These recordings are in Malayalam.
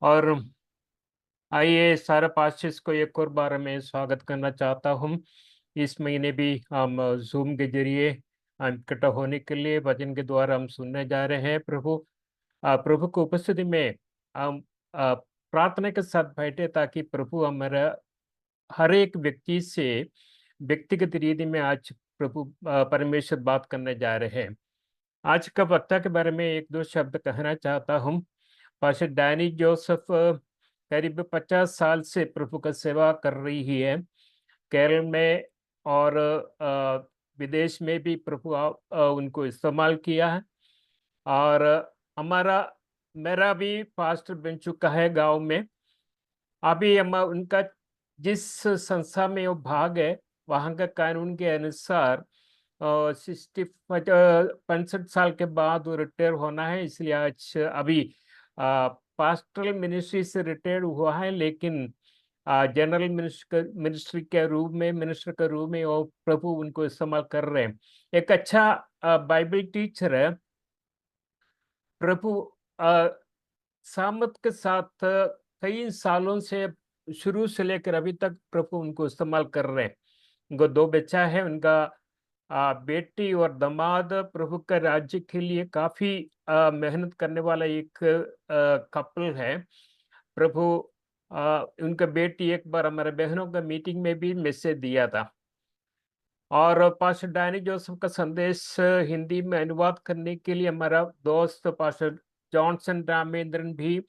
और आइए सारा पास्टर्स को एक और बार मैं स्वागत करना चाहता हूँ। इस महीने भी हम जूम के जरिए इकट्ठा होने के लिए वचन के द्वारा हम सुनने जा रहे हैं। प्रभु की उपस्थिति में हम प्रार्थना के साथ बैठे ताकि प्रभु हमारा हर एक व्यक्ति से व्यक्तिगत रीति में आज प्रभु परमेश्वर बात करने जा रहे हैं। आज का वक्ता के बारे में एक दो शब्द कहना चाहता हूँ। पास्टर डैनी जोसेफ करीब 50 साल से प्रभु का सेवा कर रही है केरल में, और विदेश में भी प्रभु उनको इस्तेमाल किया है। और हमारा मेरा भी पास्टर बन चुका है गांव में। अभी हम उनका जिस संस्था में वो भाग है वहाँ का कानून के अनुसार 65 साल के बाद वो रिटायर होना है, इसलिए आज अभी पास्टरल मिनिस्ट्री से रिटायर हुआ है, लेकिन जनरल मिनिस्ट्री के रूप में मिनिस्टर के रूप में वो प्रभु उनको इस्तेमाल कर रहे हैं। एक अच्छा बाइबल टीचर है। प्रभु सामत के साथ कई सालों से शुरू से लेकर अभी तक प्रभु उनको इस्तेमाल कर रहे हैं। उनको 2 बच्चा है। उनका बेटी और दामाद प्रभु का राज्य के लिए काफी मेहनत करने वाला एक कपल है। प्रभु उनका बेटी एक बार हमारे बहनों का मीटिंग में भी मैसेज दिया था। और पास्टर डैनी जोसेफ का संदेश हिंदी में अनुवाद करने के लिए हमारा दोस्त पास्टर जॉनसन रामेंद्रन भी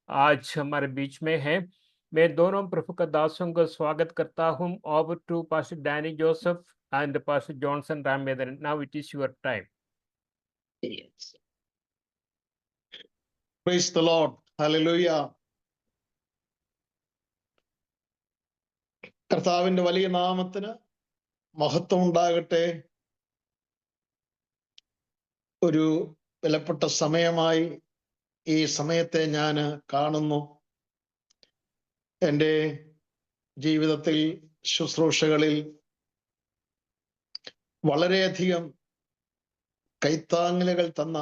आज हमारे बीच में है। मैं दोनों प्रभु का दासों का स्वागत करता हूँ। Over to pastor Danny Joseph and pastor Johnson Ramendran. Now it is your time. Yes. Praise the Lord. Hallelujah. കർത്താവിന്റെ വലിയ നാമത്തിന് മഹത്വം ഉണ്ടാകട്ടെ. ഒരു വിലപ്പെട്ട സമയമായി ഈ സമയത്തെ ഞാൻ കാണുന്നു. എൻ്റെ ജീവിതത്തിൽ ശുശ്രൂഷകളിൽ വളരെയധികം കൈത്താങ്ങലുകൾ തന്ന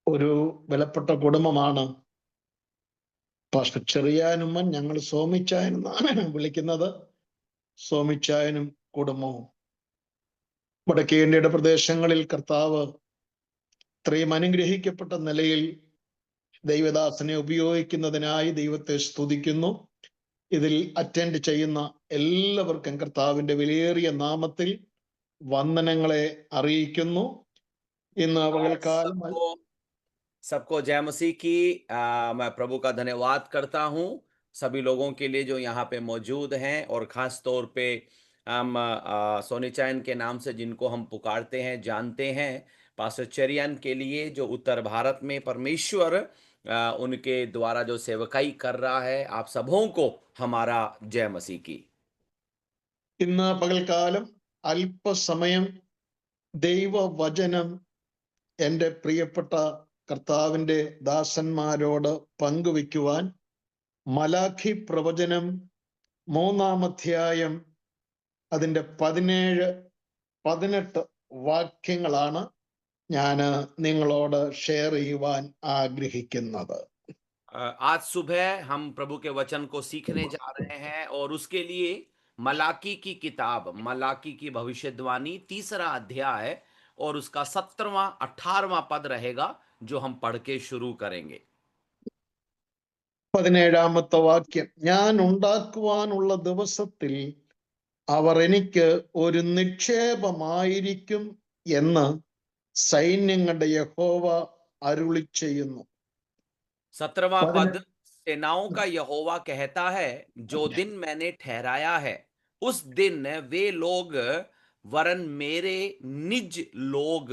ഒരു വിലപ്പെട്ട കുടുംബമാണ് പാസ്റ്റർ ചെറിയാനുമ്മൻ. ഞങ്ങൾ സോമിച്ചായൻ എന്നാണ് വിളിക്കുന്നത്. സോമിച്ചായനും കുടുംബവും വടക്കേ ഇന്ത്യയുടെ പ്രദേശങ്ങളിൽ കർത്താവ് ഇത്രയും അനുഗ്രഹിക്കപ്പെട്ട നിലയിൽ ദൈവദാസനെ ഉപയോഗിക്കുന്നതിനായി ദൈവത്തെ സ്തുതിക്കുന്നു. ഇതിൽ അറ്റൻഡ് ചെയ്യുന്ന എല്ലാവർക്കും കർത്താവിന്റെ വിലയേറിയ നാമത്തിൽ വന്ദനങ്ങളെ അറിയിക്കുന്നു. ഇന്ന് പകൽക്കാലം सबको जय मसीह की। मैं प्रभु का धन्यवाद करता हूं सभी लोगों के लिए जो यहाँ पे मौजूद हैं, और खास तौर पे हम सोनीचायन के नाम से जिनको हम पुकारते हैं, जानते हैं, पास्टर चेरियन के लिए जो उत्तर भारत में परमेश्वर उनके द्वारा जो सेवकाई कर रहा है। आप सबों को हमारा जय मसीह की। ഇന്ന് പകൽക്കാലം അല്പസമയം ദൈവവചനം എൻ്റെ പ്രിയപ്പെട്ട കർത്താവിൻ്റെ ദാസന്മാരോട് പങ്കുവയ്ക്കുവാൻ മലാഖി പ്രവചനം 3-ാം അധ്യായം അതിൻ്റെ 17-18 വാക്യങ്ങളാണ് ഞാൻ നിങ്ങളോട് ഷെയർ ചെയ്യുവാൻ ആഗ്രഹിക്കുന്നത്. आज सुबह हम प्रभु के वचन को सीखने जा रहे हैं, और उसके लिए मलाकी की किताब, मलाकी की भविष्यवाणी 3रा अध्याय और उसका 17वां 18वां पद रहेगा जो हम पढ़ के शुरू करेंगे। 17ാമത്തെ വാക്യം, ഞാൻ ഉണ്ടാക്കുവാനുള്ള ദിവസത്തിൽ അവർ എനിക്ക് ഒരു നിക്ഷേപമായിരിക്കും എന്ന് സൈന്യങ്ങളുടെ യഹോവ അരുളി ചെയ്യുന്നു. 17वां पद, सेनाओं का यहोवा कहता है, जो दिन मैंने ठहराया है उस दिन वे लोग वरन मेरे निज लोग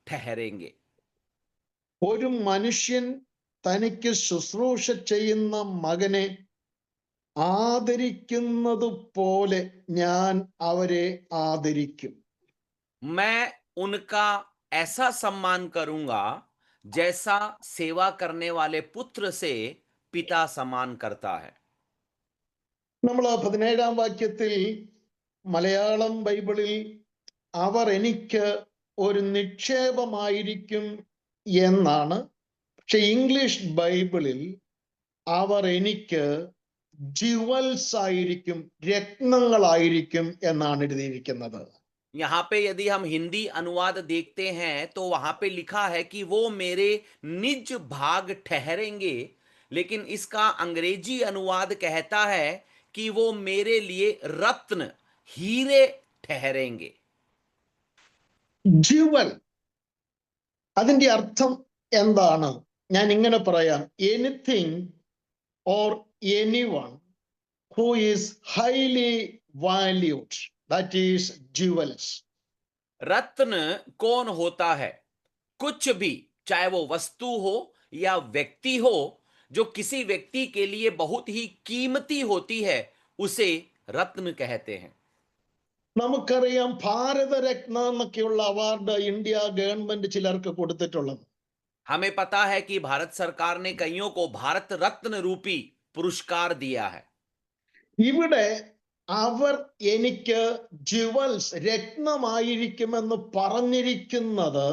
ठहरेंगे. ഒരു മനുഷ്യൻ തനിക്ക് ശുശ്രൂഷ ചെയ്യുന്ന മകനെ ആദരിക്കുന്നത് പോലെ ഞാൻ അവരെ ആദരിക്കും. मैं उनका ऐसा सम्मान करूंगा जैसा सेवा करने वाले पुत्र से पिता सम्मान करता है. നമ്മൾ 17ാം വാക്യത്തിൽ മലയാളം ബൈബിളിൽ അവർ എനിക്ക് ഒരു നിക്ഷേപമായിരിക്കും എന്നാണ് പക്ഷെ ഇംഗ്ലീഷ് ബൈബിളിൽ അവർ എനിക്ക് ജുവൽസ് ആയിരിക്കും, രത്നങ്ങളായിരിക്കും എന്നാണ് എഴുതിയിരിക്കുന്നത്. यहाँ पे यदि हम हिंदी अनुवाद देखते हैं तो वहां पे लिखा है कि वो मेरे निज भाग ठहरेंगे, लेकिन इसका अंग्रेजी अनुवाद कहता है कि वो मेरे लिए रत्न, हीरे ठहरेंगे. ജുവൽ, അതിന്റെ അർത്ഥം എന്താണ്? ഞാൻ ഇങ്ങനെ പറയാം: anything or anyone who is highly valued, that is jewels. रत्न कौन होता है? कुछ भी, चाहे वो वस्तु हो या व्यक्ति हो, जो किसी व्यक्ति के लिए बहुत ही कीमती होती है, उसे रत्न कहते हैं. നമുക്കറിയാം ഭാരതരത്ന എന്നൊക്കെയുള്ള അവാർഡ് ഇന്ത്യ ഗവൺമെന്റ് ചിലർക്ക് കൊടുത്തിട്ടുള്ളത്. हमें पता है कि भारत सरकार ने कईयों को भारत रत्न रूपी पुरस्कार दिया है. ഇവിടെ അവർ എനിക്ക് ജുവൽസ്, രത്നമായിരിക്കുമെന്ന് പറഞ്ഞിരിക്കുന്നത്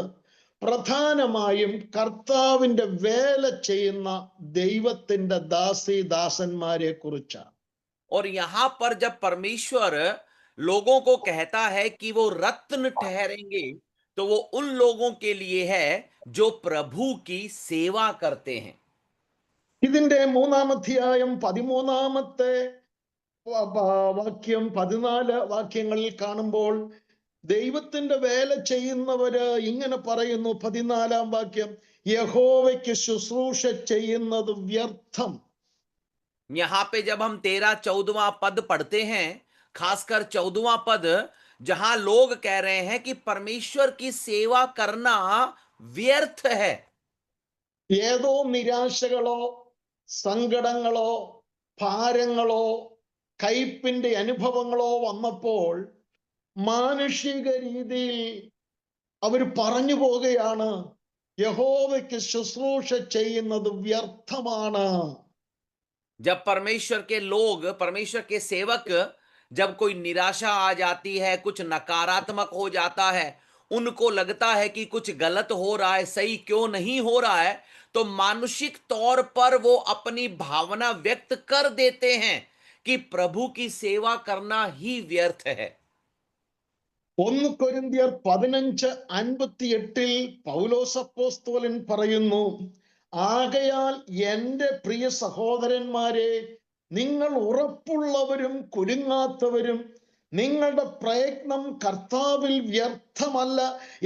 പ്രധാനമായും കർത്താവിന്റെ വേല ചെയ്യുന്ന ദൈവത്തിന്റെ ദാസീദാസന്മാരെ കുറിച്ചാണ്. और यहां पर जब परमेश्वर लोगों को कहता है कि वो रत्न ठहरेंगे, तो वो उन लोगों के लिए है जो प्रभु की सेवा करते हैं. ഇതിന്റെ 3-ാം അധ്യായം 13-ാമത്തെ വാക്യം 14 വാക്യങ്ങളിൽ കാണുമ്പോൾ ദൈവത്തിന്റെ വേല ചെയ്യുന്നവര് ഇങ്ങനെ പറയുന്നു. 14-ാം വാക്യം: യഹോവയ്ക്ക് ശുശ്രൂഷ ചെയ്യുന്നത് വ്യർത്ഥം. यहां पे जब हम 13-14वां पद पढ़ते हैं, खासकर 14वां पद, जहां लोग कह रहे हैं कि परमेश्वर की सेवा करना व्यर्थ है. ഏതോ നിരാശകളോ സങ്കടങ്ങളോ ഭാരങ്ങളോ കയ്പിന്റെ അനുഭവങ്ങളോ വന്നപ്പോൾ മാനുഷിക രീതിയിൽ അവർ പറഞ്ഞു പോകുകയാണ്, യഹോവയ്ക്ക് ശുശ്രൂഷ ചെയ്യുന്നത് വ്യർത്ഥമാണ്. जब परमेश्वर के लोग, परमेश्वर के सेवक, जब कोई निराशा आ जाती है, कुछ नकारात्मक हो जाता है, उनको लगता है कि कुछ गलत हो रहा है, सही क्यों नहीं हो रहा है, तो मानुषिक तौर पर वो अपनी भावना व्यक्त कर देते हैं कि प्रभु की सेवा करना ही व्यर्थ है. 1 കൊരിന്ത്യർ 15:58 പൗലോസ് അപ്പോസ്തലൻ പറയുന്നു, ആകയാൽ എൻ്റെ പ്രിയ സഹോദരന്മാരെ, നിങ്ങൾ ഉറപ്പുള്ളവരും കുലുങ്ങാത്തവരും നിങ്ങളുടെ പ്രയത്നം കർത്താവിൽ വ്യർത്ഥമല്ല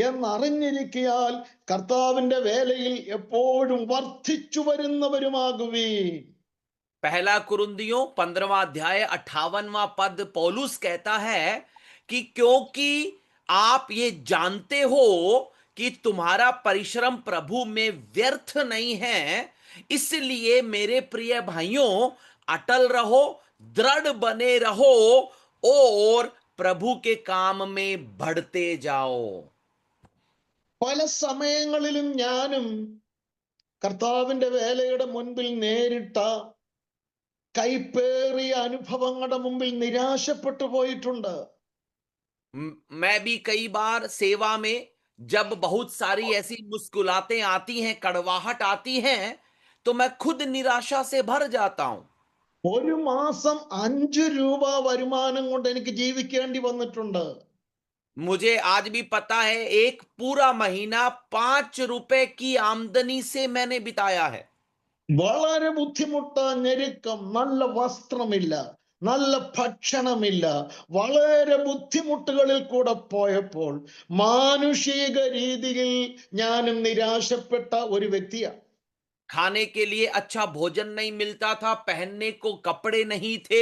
എന്നറിഞ്ഞിരിക്കയാൽ കർത്താവിന്റെ വേലയിൽ എപ്പോഴും വർദ്ധിച്ചു വരുന്നവരുമാകുവീൻ. पहला कुरिन्थियों 15वां अध्याय 58वां पद पौलुस कहता है कि क्योंकि आप ये जानते हो कि तुम्हारा परिश्रम प्रभु में व्यर्थ नहीं है, इसलिए मेरे प्रिय भाइयों, अटल रहो, दृढ़ बने रहो और प्रभु के काम में बढ़ते जाओ. പല സമയങ്ങളിലും ഞാനും കർത്താവിന്റെ വേലയുടെ മുൻപിൽ നേരിട്ട കൈപ്പേറിയ അനുഭവങ്ങളുടെ മുമ്പിൽ നിരാശപ്പെട്ടു പോയിട്ടുണ്ട്. मैं भी कई बार सेवा में जब बहुत सारी ऐसी मुश्किलातें आती हैं, कड़वाहट आती हैं, तो मैं खुद निराशा से भर जाता हूं. ഒരു മാസം 5 രൂപ വരുമാനം കൊണ്ട് എനിക്ക് ജീവിക്കേണ്ടി വന്നിട്ടുണ്ട്. मुझे आज भी पता है, एक पूरा महीना 5 रुपए की आमदनी से मैंने बिताया है. വളരെ ബുദ്ധിമുട്ട്, ഞെരുക്കം, നല്ല വസ്ത്രമില്ല, നല്ല ഭക്ഷണമില്ല, വളരെ ബുദ്ധിമുട്ടുകളിൽ കൂടെ പോയപ്പോൾ മാനുഷിക രീതിയിൽ ഞാനും നിരാശപ്പെട്ട ഒരു വ്യക്തിയാണ്. खाने के लिए अच्छा भोजन नहीं मिलता था, पहनने को कपड़े नहीं थे,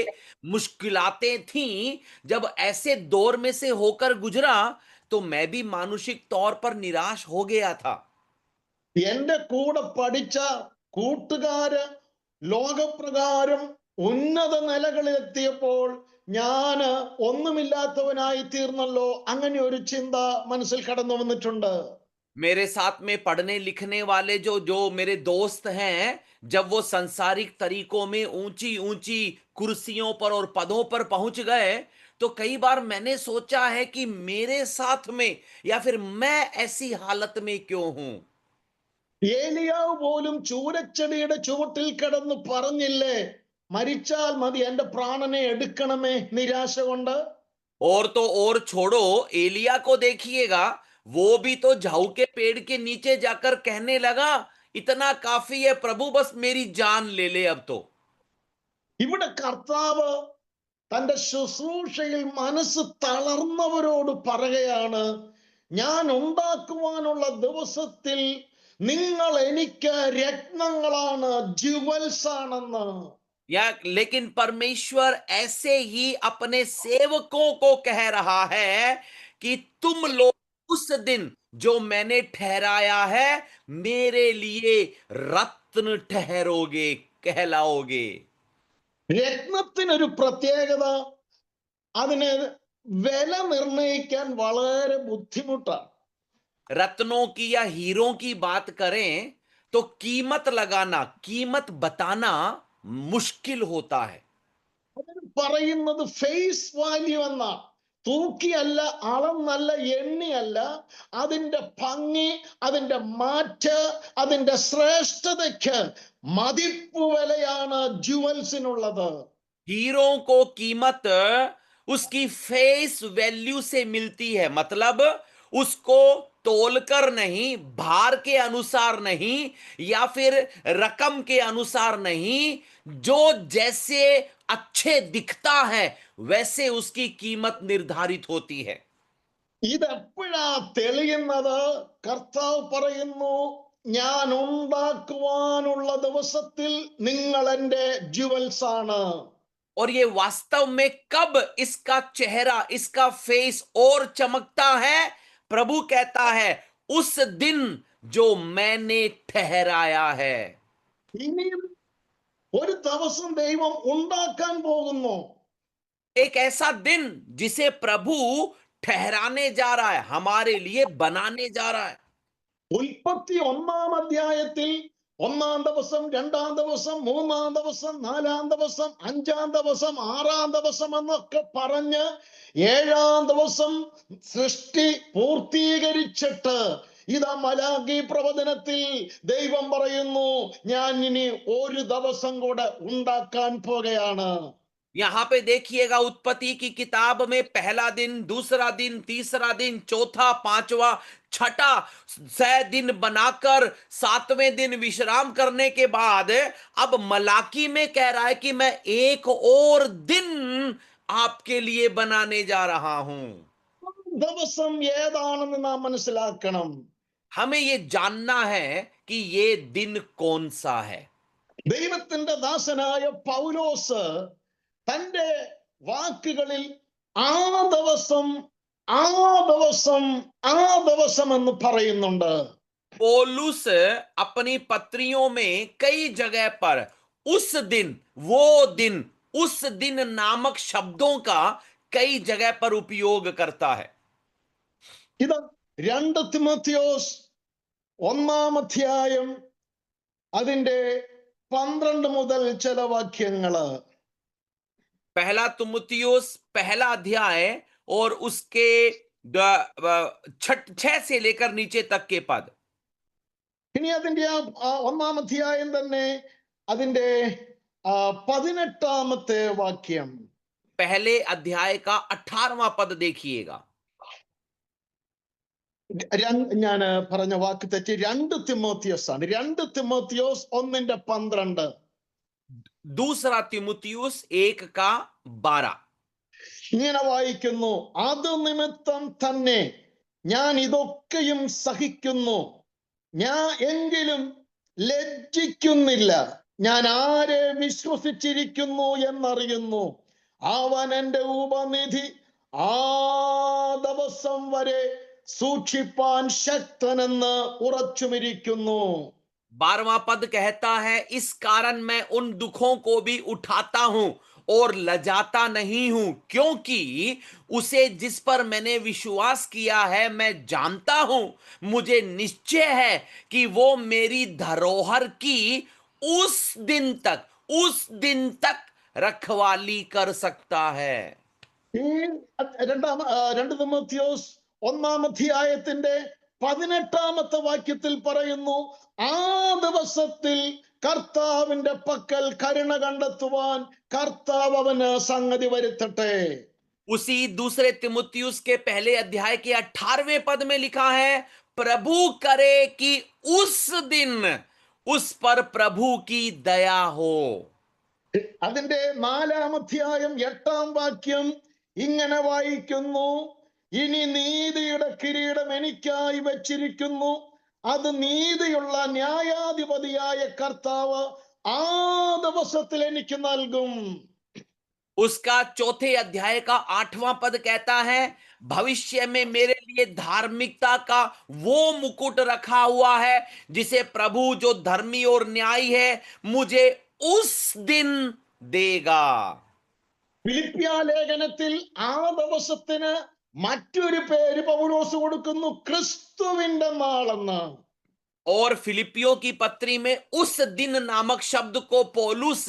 मुश्किलातें थीं. जब ऐसे दौर में से होकर गुजरा तो मैं भी मानुषिक तौर पर निराश हो गया था. എന്റെ കൂടെ പഠിച്ച കൂട്ടുകാര് ലോകപ്രകാരം ഉന്നത നിലകളിലെത്തിയപ്പോൾ ഞാന് ഒന്നുമില്ലാത്തവനായി തീർന്നല്ലോ, അങ്ങനെ ഒരു ചിന്ത മനസ്സിൽ കടന്നു വന്നിട്ടുണ്ട്. मेरे साथ में पढ़ने लिखने वाले जो जो मेरे दोस्त हैं, जब वो संसारिक तरीकों में ऊंची ऊंची कुर्सियों पर और पदों पर पहुंच गए, तो कई बार मैंने सोचा है कि मेरे साथ में या फिर मैं ऐसी हालत में क्यों हूं. ഏലിയാവ് പോലും ചൂരച്ചെടിയുടെ ചുവട്ടിൽ കിടന്ന് പറഞ്ഞില്ലേ, മരിച്ചാൽ മതി, എന്റെ പ്രാണനെ എടുക്കണമേ, നിരാശ കൊണ്ട്. और तो और छोड़ो, एलिया को देखिएगा, वो भी तो झाऊ के पेड़ के नीचे जाकर कहने लगा, इतना काफी है प्रभु, बस मेरी जान ले ले अब तो। ഇവിടെ കർത്താവ് തന്റെ ശുശ്രൂഷയിൽ മനസ്സ് തളർന്നവരോട് പറയുകയാണ്, ഞാൻ ഉണ്ടാക്കുവാനുള്ള ദിവസത്തിൽ നിങ്ങൾ എനിക്ക് രത്നങ്ങളാണ്, ജുവൽസ് ആണെന്ന്. या लेकिन परमेश्वर ऐसे ही अपने सेवकों को कह रहा है कि तुम लोग उस दिन जो मैंने ठहराया है मेरे लिए रत्न ठहरोगे, कहलाओगे। രത്നത്തിനൊരു പ്രത്യേകത, അതിന് വില നിർണയിക്കാൻ വളരെ ബുദ്ധിമുട്ടാണ്. रत्नों की या हीरों की बात करें तो कीमत लगाना, कीमत बताना मुश्किल होता है। അതിന് പറയുന്നത് ഫേസ് വാല്യൂ എന്നാണ്. തൂക്കിയല്ല, അളന്നല്ല, എണ്ണിയല്ല, അതിന്റെ ഭംഗി, അതിന്റെ മാറ്റ്, അതിന്റെ ശ്രേഷ്ഠതയ്ക്ക് മതിപ്പ് വിലയാണ് ജുവൽസിനുള്ളത്. हीरो को कीमत उसकी फेस वैल्यू से मिलती है, मतलब उसको तोलकर नहीं, भार के अनुसार नहीं, या फिर रकम के अनुसार नहीं, जो जैसे अच्छे दिखता है वैसे उसकी कीमत निर्धारित होती है। ഇതെപ്പോഴാ തെളിയുന്നത്? കർത്താവ് പറയുന്നു, ഞാൻ ഉണ്ടാക്കുവാനുള്ള ദിവസത്തിൽ നിങ്ങൾ എന്റെ ജുവൽസ് ആണ്. और ये वास्तव में कब इसका चेहरा, इसका फेस और चमकता है? प्रभु कहता है, उस दिन जो मैंने ठहराया है। ഇനിയും ഒരു ദിവസം ദൈവം ഉണ്ടാക്കാൻ പോകുന്നു. एक ऐसा दिन जिसे प्रभु ठहराने जा रहा है, हमारे लिए बनाने जा रहा है। ഉൽപ്പത്തി 1-ാം അധ്യായത്തിൽ 1-ാം ദിവസം, 2-ാം ദിവസം, 3-ാം ദിവസം, 4-ാം ദിവസം, 5-ാം ദിവസം, 6-ാം ദിവസം എന്നൊക്കെ പറഞ്ഞ് 7-ാം ദിവസം സൃഷ്ടി പൂർത്തീകരിച്ചിട്ട് ഇതാ മലാഖി പ്രവചനത്തിൽ ദൈവം പറയുന്നു, ഞാൻ ഇനി ഒരു ദിവസം കൂടെ ഉണ്ടാക്കാൻ പോകുകയാണ്. यहां पे देखिएगा, उत्पत्ति की किताब में पहला दिन, दूसरा दिन, तीसरा दिन, चौथा, पांचवा, छठा 6 दिन बनाकर 7वें दिन विश्राम करने के बाद अब मलाकी में कह रहा है कि मैं एक और दिन आपके लिए बनाने जा रहा हूं। ദിവസം ഏതാണെന്ന് നാം മനസ്സിലാക്കണം. हमें ये जानना है कि ये दिन कौन सा है। ദൈവത്തിന്റെ ദാസനായ പൗലോസ് തന്റെ വാക്കുകളിൽ ആ ദിവസം, ആ ദിവസം, ആ ദിവസം എന്ന് പറയുന്നുണ്ട്. पौलुस अपनी पत्रियों में कई जगह पर उस दिन, वो दिन, उस दिन नामक शब्दों का कई जगह पर उपयोग करता है। ഇത് 2 തിമോത്തിയോസ് 1-ാം അധ്യായം അതിന്റെ 12 മുതൽ ചില വാക്യങ്ങള്. पहला तिमुथियुस पहला अध्याय और उसके 6 से लेकर नीचे तक के पद। ഇനി അതിന്റെ 1-ാം അധ്യായം തന്നെ അതിന്റെ 18-ാമത്തെ വാക്യം. पहले अध्याय का 18वां पद देखिएगा। ഞാൻ പറഞ്ഞ വാക്ക് തെറ്റി, 2 തിമോത്തിയോസ് ആണ്. 2 തിമോത്തിയോസ് 1:12. दूसरा तिमुथियुस 1:12 ഇങ്ങനെ വായിക്കുന്നു, അത് നിമിത്തം തന്നെ ഞാൻ ഇതൊക്കെയും സഹിക്കുന്നു, ഞാൻ എങ്കിലും ലജ്ജിക്കുന്നില്ല. ഞാൻ ആരെ വിശ്വസിച്ചിരിക്കുന്നു എന്നറിയുന്നു, അവൻ എന്റെ ഉപനിധി ആ ദിവസം വരെ സൂക്ഷിപ്പാൻ ശക്തനെന്ന് ഉറച്ചുമിരിക്കുന്നു. 12वां पद कहता है, इस कारण मैं उन दुखों को भी उठाता हूं और लजाता नहीं हूं, क्योंकि उसे जिस पर मैंने विश्वास किया है मैं जानता हूं, मुझे निश्चय है कि वो मेरी धरोहर की उस दिन तक रखवाली कर सकता है। ഈ 2 തിമോത്തിയോസ് 1-ാം അധ്യായത്തിന്റെ 18-ാമത്തെ വാക്യത്തിൽ പറയുന്നു, ആ ദിവസത്തിൽ കർത്താവിന്റെ പക്കൽ കരുണ കണ്ടെത്തുവാൻ കർത്താവ് അവന് സംഗതി വരുത്തട്ടെ. उसी दूसरे तिमुथियुस के पहले अध्याय के 18वें पद में लिखा है, प्रभु करे कि उस दिन उस पर प्रभु की दया हो. അതിന്റെ 4-ാം അധ്യായം 8-ാം വാക്യം ഇങ്ങനെ വായിക്കുന്നു, ഇനി നീതിയുടെ കിരീടം എനിക്കായി വെച്ചിരിക്കുന്നു, അത് നീതിയുള്ള ന്യായാധിപതിയായ കർത്താവ് ആ ദിവസത്തിൽ എനിക്ക് നൽകും. उसका चौथे अध्याय का 8वां पद कहता है, भविष्य में मेरे लिए धार्मिकता का वो मुकुट रखा हुआ है जिसे प्रभु जो धर्मी और न्यायी है मुझे उस दिन देगा. ഫിലിപ്പിയ ലേഖനത്തിൽ ആ ദിവസത്തിന് മറ്റൊരു പേര് പൗലോസ് കൊടുക്കുന്നു, ക്രിസ്തുവിന്റെ നാളെന്ന്. और फिलिपियों की पत्री में उस दिन नामक शब्द को पौलुस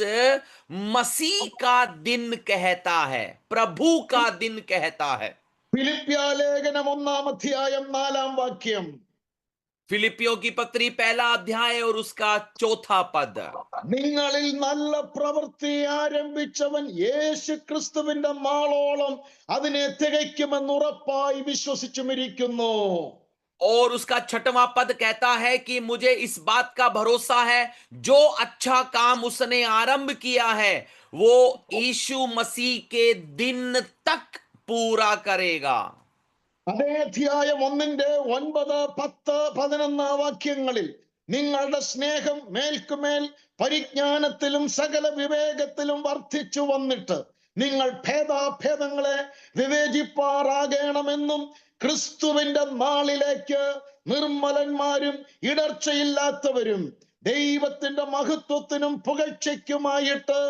मसीह का दिन कहता है, प्रभु का दिन कहता है. ഫിലിപ്പിയ ലേഖനം 1-ാം അധ്യായം 4-ാം വാക്യം, फिलिपियों की पत्री पहला अध्याय और उसका चौथा पद, നിങ്ങളിൽ നല്ല പ്രവൃത്തി ആരംഭിച്ചവൻ യേശു ക്രിസ്തുവിന്റെ നാളോളം അതിനെ തികയ്ക്കുമെന്ന് ഉറപ്പായി വിശ്വസിച്ചുമിരിക്കുന്നു. और उसका 6वां पद कहता है कि मुझे इस बात का भरोसा है, जो अच्छा काम उसने आरंभ किया है वो यीशु मसीह के दिन तक पूरा करेगा. അതേ അധ്യായം 1-ന്റെ 9, 10, 11 വാക്യങ്ങളിൽ നിങ്ങളുടെ സ്നേഹം മേൽക്കുമേൽ പരിജ്ഞാനത്തിലും സകല വിവേകത്തിലും വർദ്ധിച്ചു വന്നിട്ട് നിങ്ങൾ ഭേദാഭേദങ്ങളെ വിവേചിപ്പാറാകണമെന്നും ക്രിസ്തുവിന്റെ നാളിലേക്ക് നിർമ്മലന്മാരും ഇടർച്ചയില്ലാത്തവരും ദൈവത്തിന്റെ മഹത്വത്തിനും പുകഴ്ചയ്ക്കുമായിട്ട്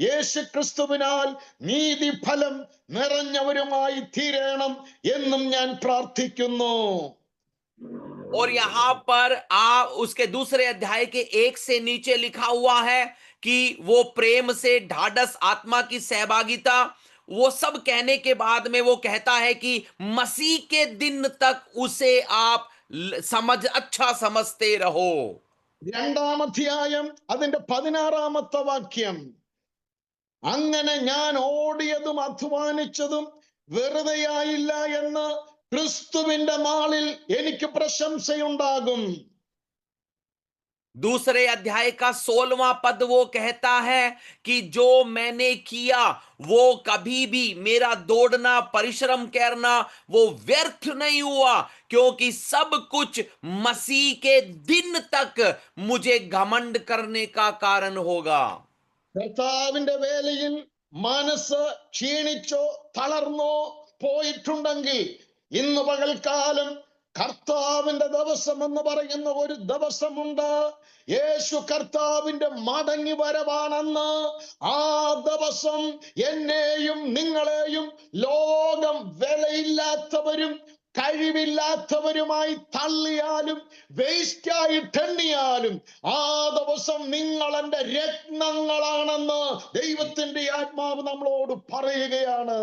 യേശു ക്രിസ്തുവിനാൽ നീതിഫലം നിറഞ്ഞവരുമായി തീരണം എന്നും ഞാൻ പ്രാർത്ഥിക്കുന്നു. और यहां पर उसके दूसरे अध्याय के 1 से नीचे लिखा हुआ है कि वो प्रेम से ढाढ़स, आत्मा की सहभागिता, वो सब कहने के बाद में वो कहता है कि मसीह के दिन तक उसे आप अच्छा समझते रहो. 2-ാം അധ്യായം അതിന്റെ 16-ാമത്തെ വാക്യം, അങ്ങനെ ഞാൻ ഓടിയതും അധ്വാനിച്ചതും വെറുതെയായില്ല എന്ന് ക്രിസ്തുവിന്റെ നാളിൽ എനിക്ക് പ്രശംസയുണ്ടാകും. दूसरे अध्याय का 16वां पद वो कहता है कि जो मैंने किया वो कभी भी, मेरा दौड़ना, परिश्रम करना वो व्यर्थ नहीं हुआ, क्योंकि सब कुछ मसीह के दिन तक मुझे घमंड करने का कारण होगा. കർത്താവിന്റെ വേലയിൽ മനസ്സ് ക്ഷീണിച്ചോ തളർന്നോ പോയിട്ടുണ്ടെങ്കിൽ ഇന്ന് പകൽക്കാലം കർത്താവിന്റെ ദിവസം എന്ന് പറയുന്ന ഒരു ദിവസമുണ്ട്. യേശു കർത്താവിന്റെ മടങ്ങി വരവാണെന്ന്. ആ ദിവസം എന്നെയും നിങ്ങളെയും ലോകം വിലയില്ലാത്തവരും കഴിവില്ലാത്തവരുമായി തള്ളിയാലും വേസ്റ്റായിട്ട് എണ്ണിയാലും ആ ദിവസം നിങ്ങൾ എന്റെ രത്നങ്ങളാണെന്ന് ദൈവത്തിന്റെ ആത്മാവ് നമ്മളോട് പറയുകയാണ്.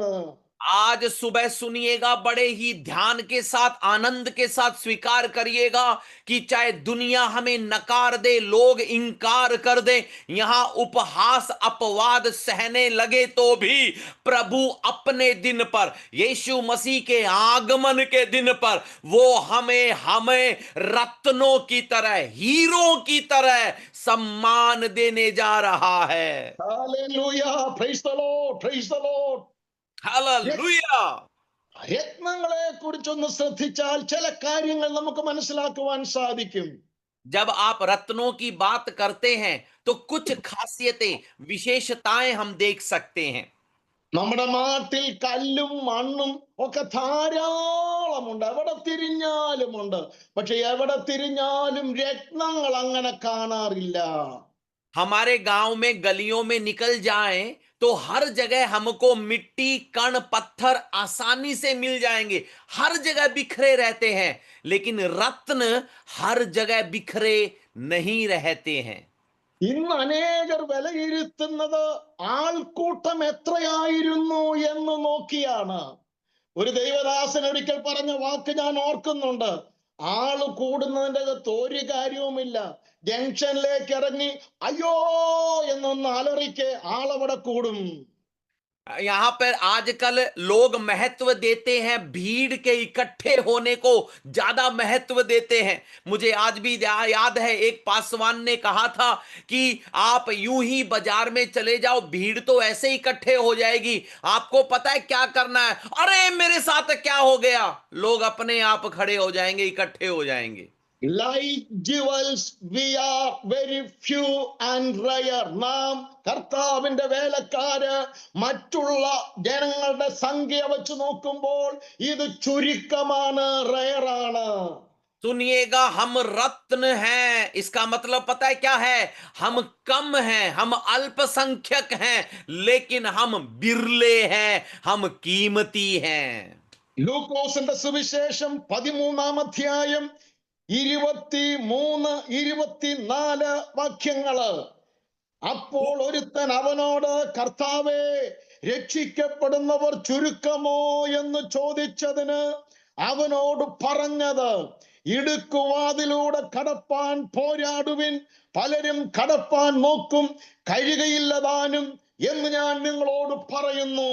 आज सुबह सुनिएगा, बड़े ही ध्यान के साथ, आनंद के साथ स्वीकार करिएगा कि चाहे दुनिया हमें नकार दे, लोग इंकार कर दे, यहां उपहास अपवाद सहने लगे, तो भी प्रभु अपने दिन पर, यीशु मसीह के आगमन के दिन पर वो हमें रत्नों की तरह, हीरो की तरह सम्मान देने जा रहा है. Hallelujah, praise the Lord, praise the Lord. Hallelujah. രത്നങ്ങളെ കുറിച്ചൊന്ന് ശ്രദ്ധിച്ചാൽ ചില കാര്യങ്ങൾ നമുക്ക് മനസ്സിലാക്കുവാൻ സാധിക്കും. जब आप रत्नों की बात करते हैं तो कुछ खासियतें, विशेषताएं हम देख सकते हैं. നമ്മുടെ നാട്ടിൽ കല്ലും മണ്ണും ഒക്കെ ധാരാളമുണ്ട്, എവിടെ തിരിഞ്ഞാലുമുണ്ട്. പക്ഷെ എവിടെ തിരിഞ്ഞാലും രത്നങ്ങൾ അങ്ങനെ കാണാറില്ല. हमारे गांव में गलियों में निकल जाएं तो हर जगह हमको मिट्टी, कण, पत्थर आसानी से मिल जाएंगे, हर जगह बिखरे रहते हैं, लेकिन रत्न हर जगह बिखरे नहीं रहते हैं. ഇന്ന് അനേകർ വിലയിരുത്തുന്നത് ആൾക്കൂട്ടം എത്രയായിരുന്നു എന്ന് നോക്കിയാണ്. ഒരു ദൈവദാസൻ ഒരിക്കൽ പറഞ്ഞ വാക്ക് ഞാൻ ഓർക്കുന്നുണ്ട്, ആള് കൂടുന്നതിൻ്റെ അകത്ത് ഒരു കാര്യവുമില്ല. ജംഗ്ഷനിലേക്ക് ഇറങ്ങി അയ്യോ എന്നൊന്ന് അലറിക്ക് ആളവിടെ കൂടും. यहाँ पर आजकल लोग महत्व देते हैं, भीड़ के इकट्ठे होने को ज्यादा महत्व देते हैं। मुझे आज भी याद है, एक पासवान ने कहा था कि आप यूं ही बाजार में चले जाओ, भीड़ तो ऐसे ही इकट्ठे हो जाएगी, आपको पता है क्या करना है। अरे मेरे साथ क्या हो गया, लोग अपने आप खड़े हो जाएंगे, इकट्ठे हो जाएंगे। Like jewels, we are very few and rare. നാം കർത്താവിന്റെ വേലക്കാര് മറ്റുള്ള ജനങ്ങളുടെ സംഖ്യ വെച്ച് നോക്കുമ്പോൾ ഇത് ചുരുക്കമാണ്, റയറാണ്. सुनिएगा, हम रत्न हैं, इसका मतलब पता है क्या है? हम कम हैं, हम अल्पसंख्यक हैं, लेकिन हम बिरले हैं, हम कीमती हैं। ലൂക്കോസിന്റെ സുവിശേഷം 13-ാം അധ്യായം 23, 24 വാക്യങ്ങള്. അപ്പോൾ ഒരുത്തൻ അവനോട്, കർത്താവേ, രക്ഷിക്കപ്പെടുന്നവർ ചുരുക്കമോ എന്ന് ചോദിച്ചതിന് അവനോട് പറഞ്ഞത്, ഇടുക്കുവാതിലൂടെ കടപ്പാൻ പോരാടുവിൻ, പലരും കടപ്പാൻ നോക്കും, കഴിയുകയില്ലതാനും എന്ന് ഞാൻ നിങ്ങളോട് പറയുന്നു.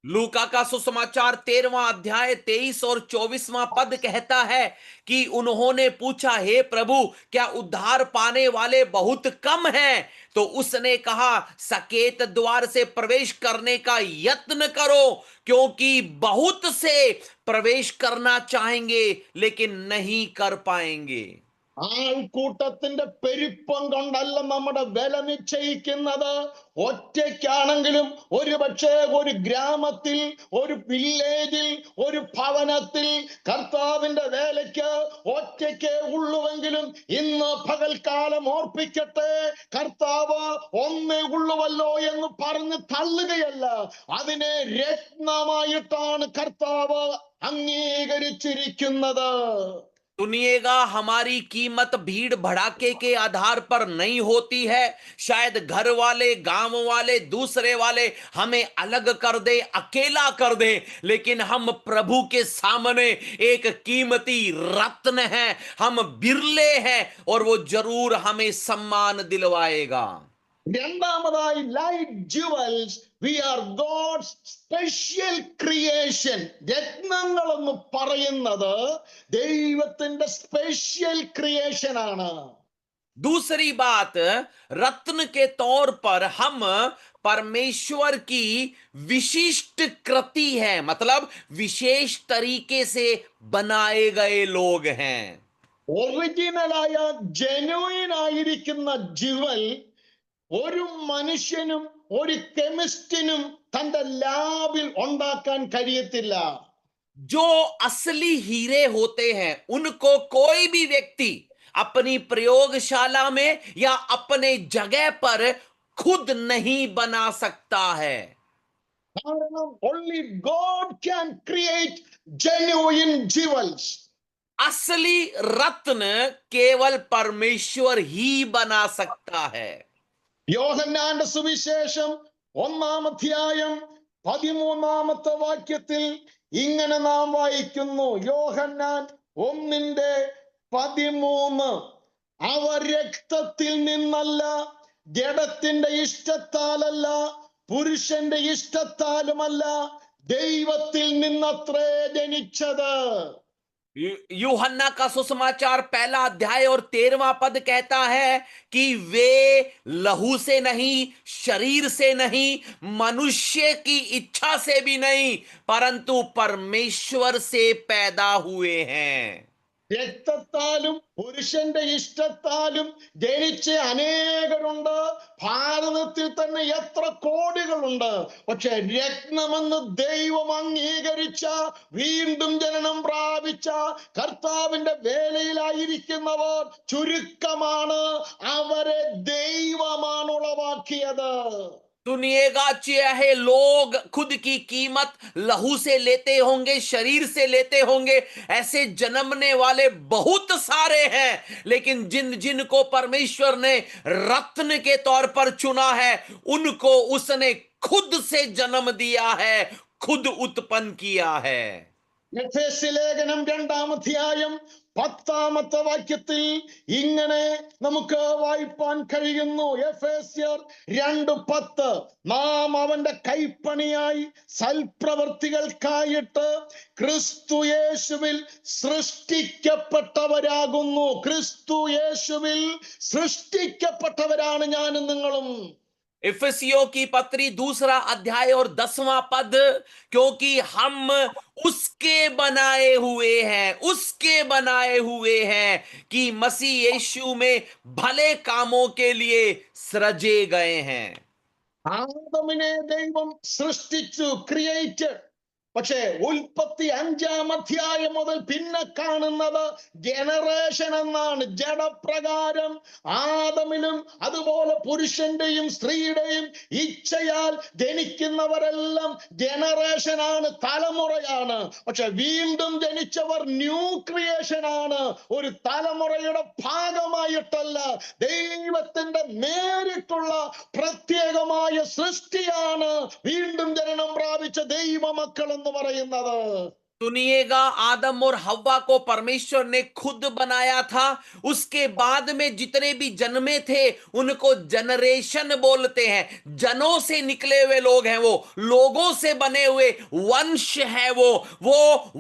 लूका का सुसमाचार 13वां अध्याय 23 और 24वां पद कहता है कि उन्होंने पूछा, हे प्रभु, क्या उद्धार पाने वाले बहुत कम हैं? तो उसने कहा, सकेत द्वार से प्रवेश करने का यत्न करो, क्योंकि बहुत से प्रवेश करना चाहेंगे लेकिन नहीं कर पाएंगे। ആൾക്കൂട്ടത്തിന്റെ പെരുപ്പം കൊണ്ടല്ല നമ്മുടെ വില നിശ്ചയിക്കുന്നത്. ഒറ്റയ്ക്കാണെങ്കിലും ഒരു പക്ഷേ ഒരു ഗ്രാമത്തിൽ, ഒരു വില്ലേജിൽ, ഒരു ഭവനത്തിൽ കർത്താവിന്റെ വേലയ്ക്ക് ഒറ്റയ്ക്ക് ഉള്ളുവെങ്കിലും ഇന്ന് പകൽക്കാലം ഓർപ്പിക്കട്ടെ, കർത്താവ് ഒന്നേ ഉള്ളുവല്ലോ എന്ന് പറഞ്ഞ് തള്ളുകയല്ല, അതിനെ രത്നമായിട്ടാണ് കർത്താവ് അംഗീകരിച്ചിരിക്കുന്നത്. सुनिएगा, हमारी कीमत भीड़ भड़ाके के आधार पर नहीं होती है। शायद घर वाले, गांव वाले, दूसरे वाले हमें अलग कर दे, अकेला कर दे, लेकिन हम प्रभु के सामने एक कीमती रत्न है, हम बिरले हैं और वो जरूर हमें सम्मान दिलवाएगा। രണ്ടാമതായി, like jewels, we are God's special creation. രത്നങ്ങൾ എന്ന് പറയുന്നത് ദൈവത്തിന്റെ സ്പെഷ്യൽ ക്രിയേഷൻ ആണ്. दूसरी बात, रत्न के तौर पर हम परमेश्वर की विशिष्ट कृति है, मतलब विशेष तरीके से बनाए गए लोग हैं। ഒറിജിനലായ ജെനുയിൻ ആയിരിക്കുന്ന ജുവൽ ഒരു മനുഷ്യനും ഒരു കെമിസ്റ്റിനും തന്റെ ലാബിൽ ഉണ്ടാക്കാൻ കഴിയത്തില്ല. जो असली हीरे होते हैं उनको कोई भी व्यक्ति अपनी प्रयोगशाला में या अपने जगह पर खुद नहीं बना सकता है। കാരണം only God can create genuine jewels. असली रत्न केवल परमेश्वर ही बना सकता है। യോഹന്നാന്റെ സുവിശേഷം 1-ാം അധ്യായം 13-ാമത്തെ വാക്യത്തിൽ ഇങ്ങനെ നാം വായിക്കുന്നു. യോഹന്നാൻ 1:13, അവ രക്തത്തിൽ നിന്നല്ല, ജഡത്തിന്റെ ഇഷ്ടത്താലല്ല, പുരുഷന്റെ ഇഷ്ടത്താലുമല്ല, ദൈവത്തിൽ നിന്നത്രേ ജനിച്ചത്. यूहन्ना का सुसमाचार 1 अध्याय और 13वां पद कहता है कि वे लहू से नहीं, शरीर से नहीं, मनुष्य की इच्छा से भी नहीं, परंतु परमेश्वर से पैदा हुए हैं। രക്തത്താലും പുരുഷന്റെ ഇഷ്ടത്താലും ജനിച്ച അനേകരുണ്ട്. ഭാരതത്തിൽ തന്നെ എത്ര കോടികളുണ്ട്. പക്ഷെ രത്നമെന്ന് ദൈവം അംഗീകരിച്ച, വീണ്ടും ജനനം പ്രാപിച്ച കർത്താവിന്റെ വേലയിലായിരിക്കുന്നവർ ചുരുക്കമാണ്. അവരെ ദൈവമാണ് ഉളവാക്കിയത്. सुनिएगा, चाहे लोग खुद की कीमत लहू से लेते होंगे, शरीर से लेते होंगे, ऐसे जन्मने वाले बहुत सारे हैं, लेकिन जिन को परमेश्वर ने रत्न के तौर पर चुना है, उनको उसने खुद से जन्म दिया है, खुद उत्पन्न किया है। എഫേസ്യ ലേഖനം 2-ാം അധ്യായം 10-ാമത്തെ വാക്യത്തിൽ ഇങ്ങനെ നമുക്ക് വായിപ്പാൻ കഴിയുന്നു. എഫേസ്യർ 2:10, നാം അവന്റെ കൈപ്പണിയായി സൽപ്രവർത്തികൾക്കായിട്ട് ക്രിസ്തു യേശുവിൽ സൃഷ്ടിക്കപ്പെട്ടവരാകുന്നു. ക്രിസ്തു യേശുവിൽ സൃഷ്ടിക്കപ്പെട്ടവരാണ് ഞാനും നിങ്ങളും. इफिसियों की पत्री 2 अध्याय और 10वां पद, क्योंकि हम उसके बनाए हुए हैं कि मसीह यीशु में भले कामों के लिए सृजे गए हैं. ആദമിനെ ദൈവം സൃഷ്ടിച്ചു, ക്രിയേറ്റഡ്. പക്ഷേ ഉൽപ്പത്തി 5-ാം അധ്യായം മുതൽ പിന്നെ കാണുന്നത് ജനറേഷൻ എന്നാണ്. ജഡപ്രകാരം ആദമിലും അതുപോലെ പുരുഷന്റെയും സ്ത്രീയുടെയും ഇച്ഛയാൽ ജനിക്കുന്നവരെല്ലാം ജനറേഷൻ ആണ്, തലമുറയാണ്. പക്ഷെ വീണ്ടും ജനിച്ചവർ ന്യൂ ക്രിയേഷൻ ആണ്, ഒരു തലമുറയുടെ ഭാഗമായിട്ടല്ല. ദൈവത്തിന്റെ നേരിട്ടുള്ള പ്രത്യേകമായ സൃഷ്ടിയാണ് വീണ്ടും ജനനം പ്രാപിച്ച ദൈവ മക്കൾ എന്ന് പറയുന്നത്. सुनिएगा, आदम और हव्वा को परमेश्वर ने खुद बनाया था. उसके बाद में जितने भी जन्मे थे उनको जनरेशन बोलते हैं. जनों से निकले हुए लोग हैं, वो लोगों से बने हुए वंश है. वो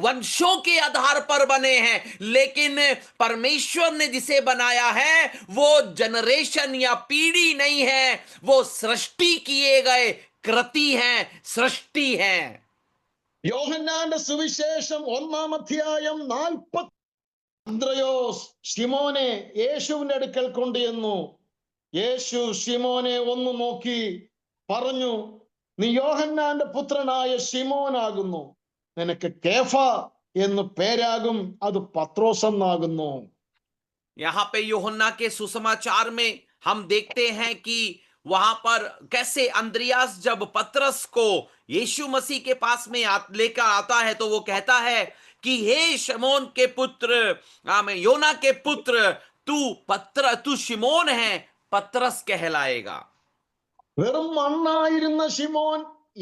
वंशों के आधार पर बने हैं. लेकिन परमेश्वर ने जिसे बनाया है वो जनरेशन या पीढ़ी नहीं है, वो सृष्टि किए गए कृति हैं, सृष्टि हैं. യോഹന്നാന്റെ സുവിശേഷം 1-ാം അധ്യായം 40, അന്ത്രയോസ് ശിമോനെ യേശുവിന്റെ അടുക്കൽ കൊണ്ടുവന്നു. യേശു ശിമോനെ ഒന്ന് നോക്കി പറഞ്ഞു, നീ യോഹന്നാന്റെ പുത്രനായ ശിമോനാകുന്നു, നിനക്ക് കേഫ എന്ന് പേരാകും, അത് പത്രോസ് എന്നാകുന്നു. यहाँ पे यूहन्ना के सुसमाचार में हम देखते हैं कि वहां पर कैसे अंद्रियास जब पतरस को यीशु मसीह के पास में लेकर आता है तो वो कहता है कि हे शमोन के पुत्र, योना के पुत्र, तू शिमोन है, पतरस कहलाएगा. വെറും മണ്ണായിരുന്ന ശിമോൻ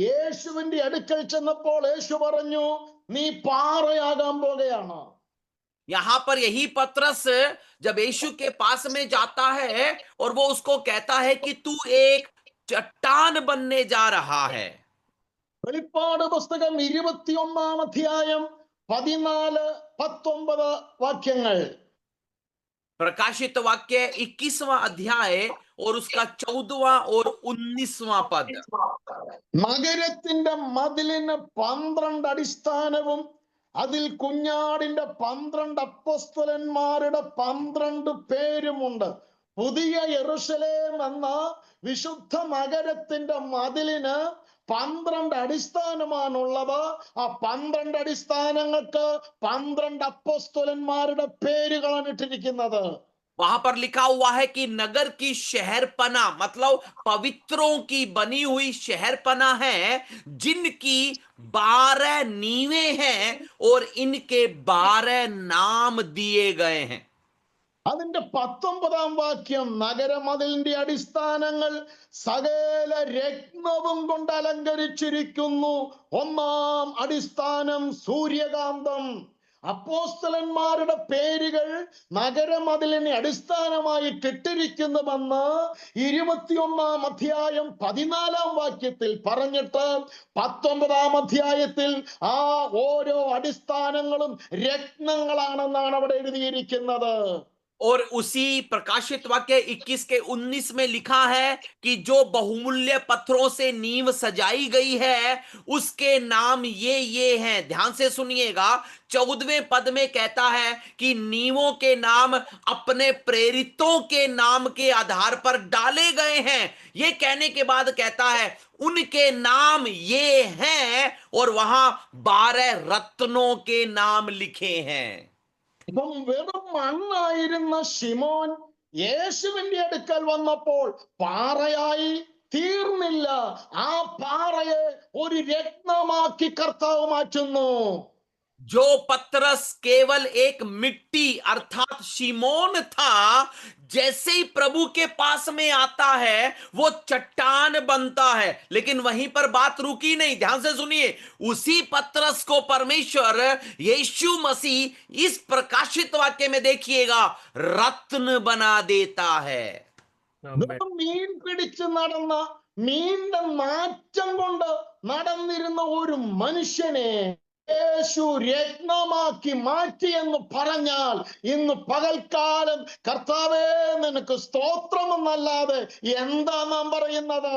യേശുവിന്റെ അടുക്കൽ ചെന്നപ്പോൾ യേശു പറഞ്ഞു, നീ പാറയാകാൻ പോകുകയാണ്. यहां पर यही पतरस जब यीशु के पास में जाता है और वो उसको कहता है कि तू एक चट्टान बनने जा रहा है. വെളിപ്പാട് പുസ്തകം 21-ാം അധ്യായം 14-19 വാക്യങ്ങൾ. प्रकाशित वाक्य 21वां अध्याय और उसका 14वां और 19वां पद. നഗരത്തിന്റെ മതിലിന് 12 അടിസ്ഥാനവും അതിൽ കുഞ്ഞാടിന്റെ 12 അപ്പോസ്തലന്മാരുടെ 12 പേരുമുണ്ട്. പുതിയ യെരൂശലേം എന്ന വിശുദ്ധ നഗരത്തിന്റെ മതിലിന് 12 അടിസ്ഥാനമാണുള്ളത്. ആ 12 അടിസ്ഥാനങ്ങൾക്ക് 12 അപ്പോസ്തലന്മാരുടെ പേരുകളാണ് ഇട്ടിരിക്കുന്നത്. वहां पर लिखा हुआ है कि नगर की शहरपना मतलब पवित्रों की बनी हुई शहरपना है, जिनकी 12 नींवें हैं और इनके 12 नाम दिए गए हैं. അതിന്റെ 19-ാം വാക്യം, നഗരമതിലിന്റെ അടിസ്ഥാനങ്ങൾ സകല രത്നവും കൊണ്ട് അലങ്കരിച്ചിരിക്കുന്നു. 1-ാം അടിസ്ഥാനം സൂര്യകാന്തം. അപ്പോസ്തലന്മാരുടെ പേരുകൾ നഗരമതിലിനെ അടിസ്ഥാനമായിട്ട് ഇട്ടിരിക്കുന്നുവെന്ന് 21-ാം അധ്യായം 14-ാം വാക്യത്തിൽ പറഞ്ഞിട്ട് 19-ാം അധ്യായത്തിൽ ആ ഓരോ അടിസ്ഥാനങ്ങളും രത്നങ്ങളാണെന്നാണ് അവിടെ എഴുതിയിരിക്കുന്നത്. और उसी प्रकाशित वाक्य 21 के 19 में लिखा है कि जो बहुमूल्य पत्थरों से नींव सजाई गई है उसके नाम ये हैं. ध्यान से सुनिएगा, 14वें पद में कहता है कि नींवों के नाम अपने प्रेरितों के नाम के आधार पर डाले गए हैं. ये कहने के बाद कहता है उनके नाम ये हैं और वहां 12 रत्नों के नाम लिखे हैं. ഇപ്പം വെറും മണ്ണായിരുന്ന ശിമോൻ യേശുവിന്റെ അടുക്കൽ വന്നപ്പോൾ പാറയായി തീർന്നില്ല. ആ പാറയെ ഒരു രത്നമാക്കി കർത്താവ് മാറ്റുന്നു. जो पतरस केवल एक मिट्टी अर्थात शिमोन था, जैसे ही प्रभु के पास में आता है वो चट्टान बनता है। लेकिन वहीं पर बात रुकी नहीं, ध्यान से सुनिए। उसी पतरस को परमेश्वर यीशु मसीह इस प्रकाशित वाक्य में देखिएगा रत्न बना देता है। Amen. വെറും മീൻ പിടിച്ച് നടന്ന മീനിന്റെ നാറ്റം കൊണ്ട് നടന്നിരുന്ന ഒരു മനുഷ്യനെ യേശു രത്നമാക്കി മാറ്റി എന്ന് പറഞ്ഞാൽ ഇന്ന് പകൽക്കാലം കർത്താവേ നിനക്ക് സ്തോത്രമെന്നല്ലാതെ എന്താ നാം പറയുന്നത്?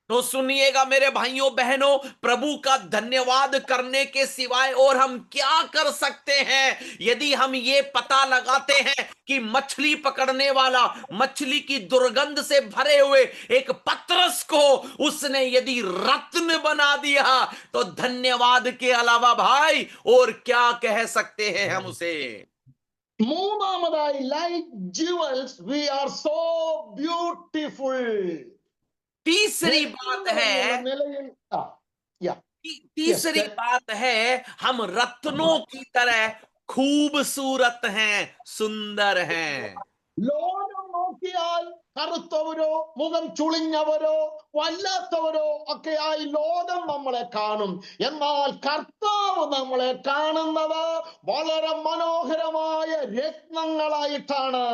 तो सुनिएगा मेरे भाइयों बहनों, प्रभु का धन्यवाद करने के सिवाय और हम क्या कर सकते हैं? यदि हम ये पता लगाते हैं कि मछली पकड़ने वाला मछली की दुर्गंध से भरे हुए एक पतरस को उसने यदि रत्न बना दिया, तो धन्यवाद के अलावा भाई और क्या कह सकते हैं हम उसे? മൂന്നാമതായി, like jewels we are so beautiful. तीसरी बात है, നിലയിൽ तीसरी Yes, बात है, हम रत्नों की तरह खूबसूरत हैं, सुंदर हैं। ലോകം നോക്കിയാൽ കറുത്തവരോ മുഖം ചുളിഞ്ഞവരോ വല്ലാത്തവരോ ഒക്കെയായി ലോകം നമ്മളെ കാണും. എന്നാൽ കർത്താവ് നമ്മളെ കാണുന്നത് വളരെ മനോഹരമായ രത്നങ്ങളായിട്ടാണ്.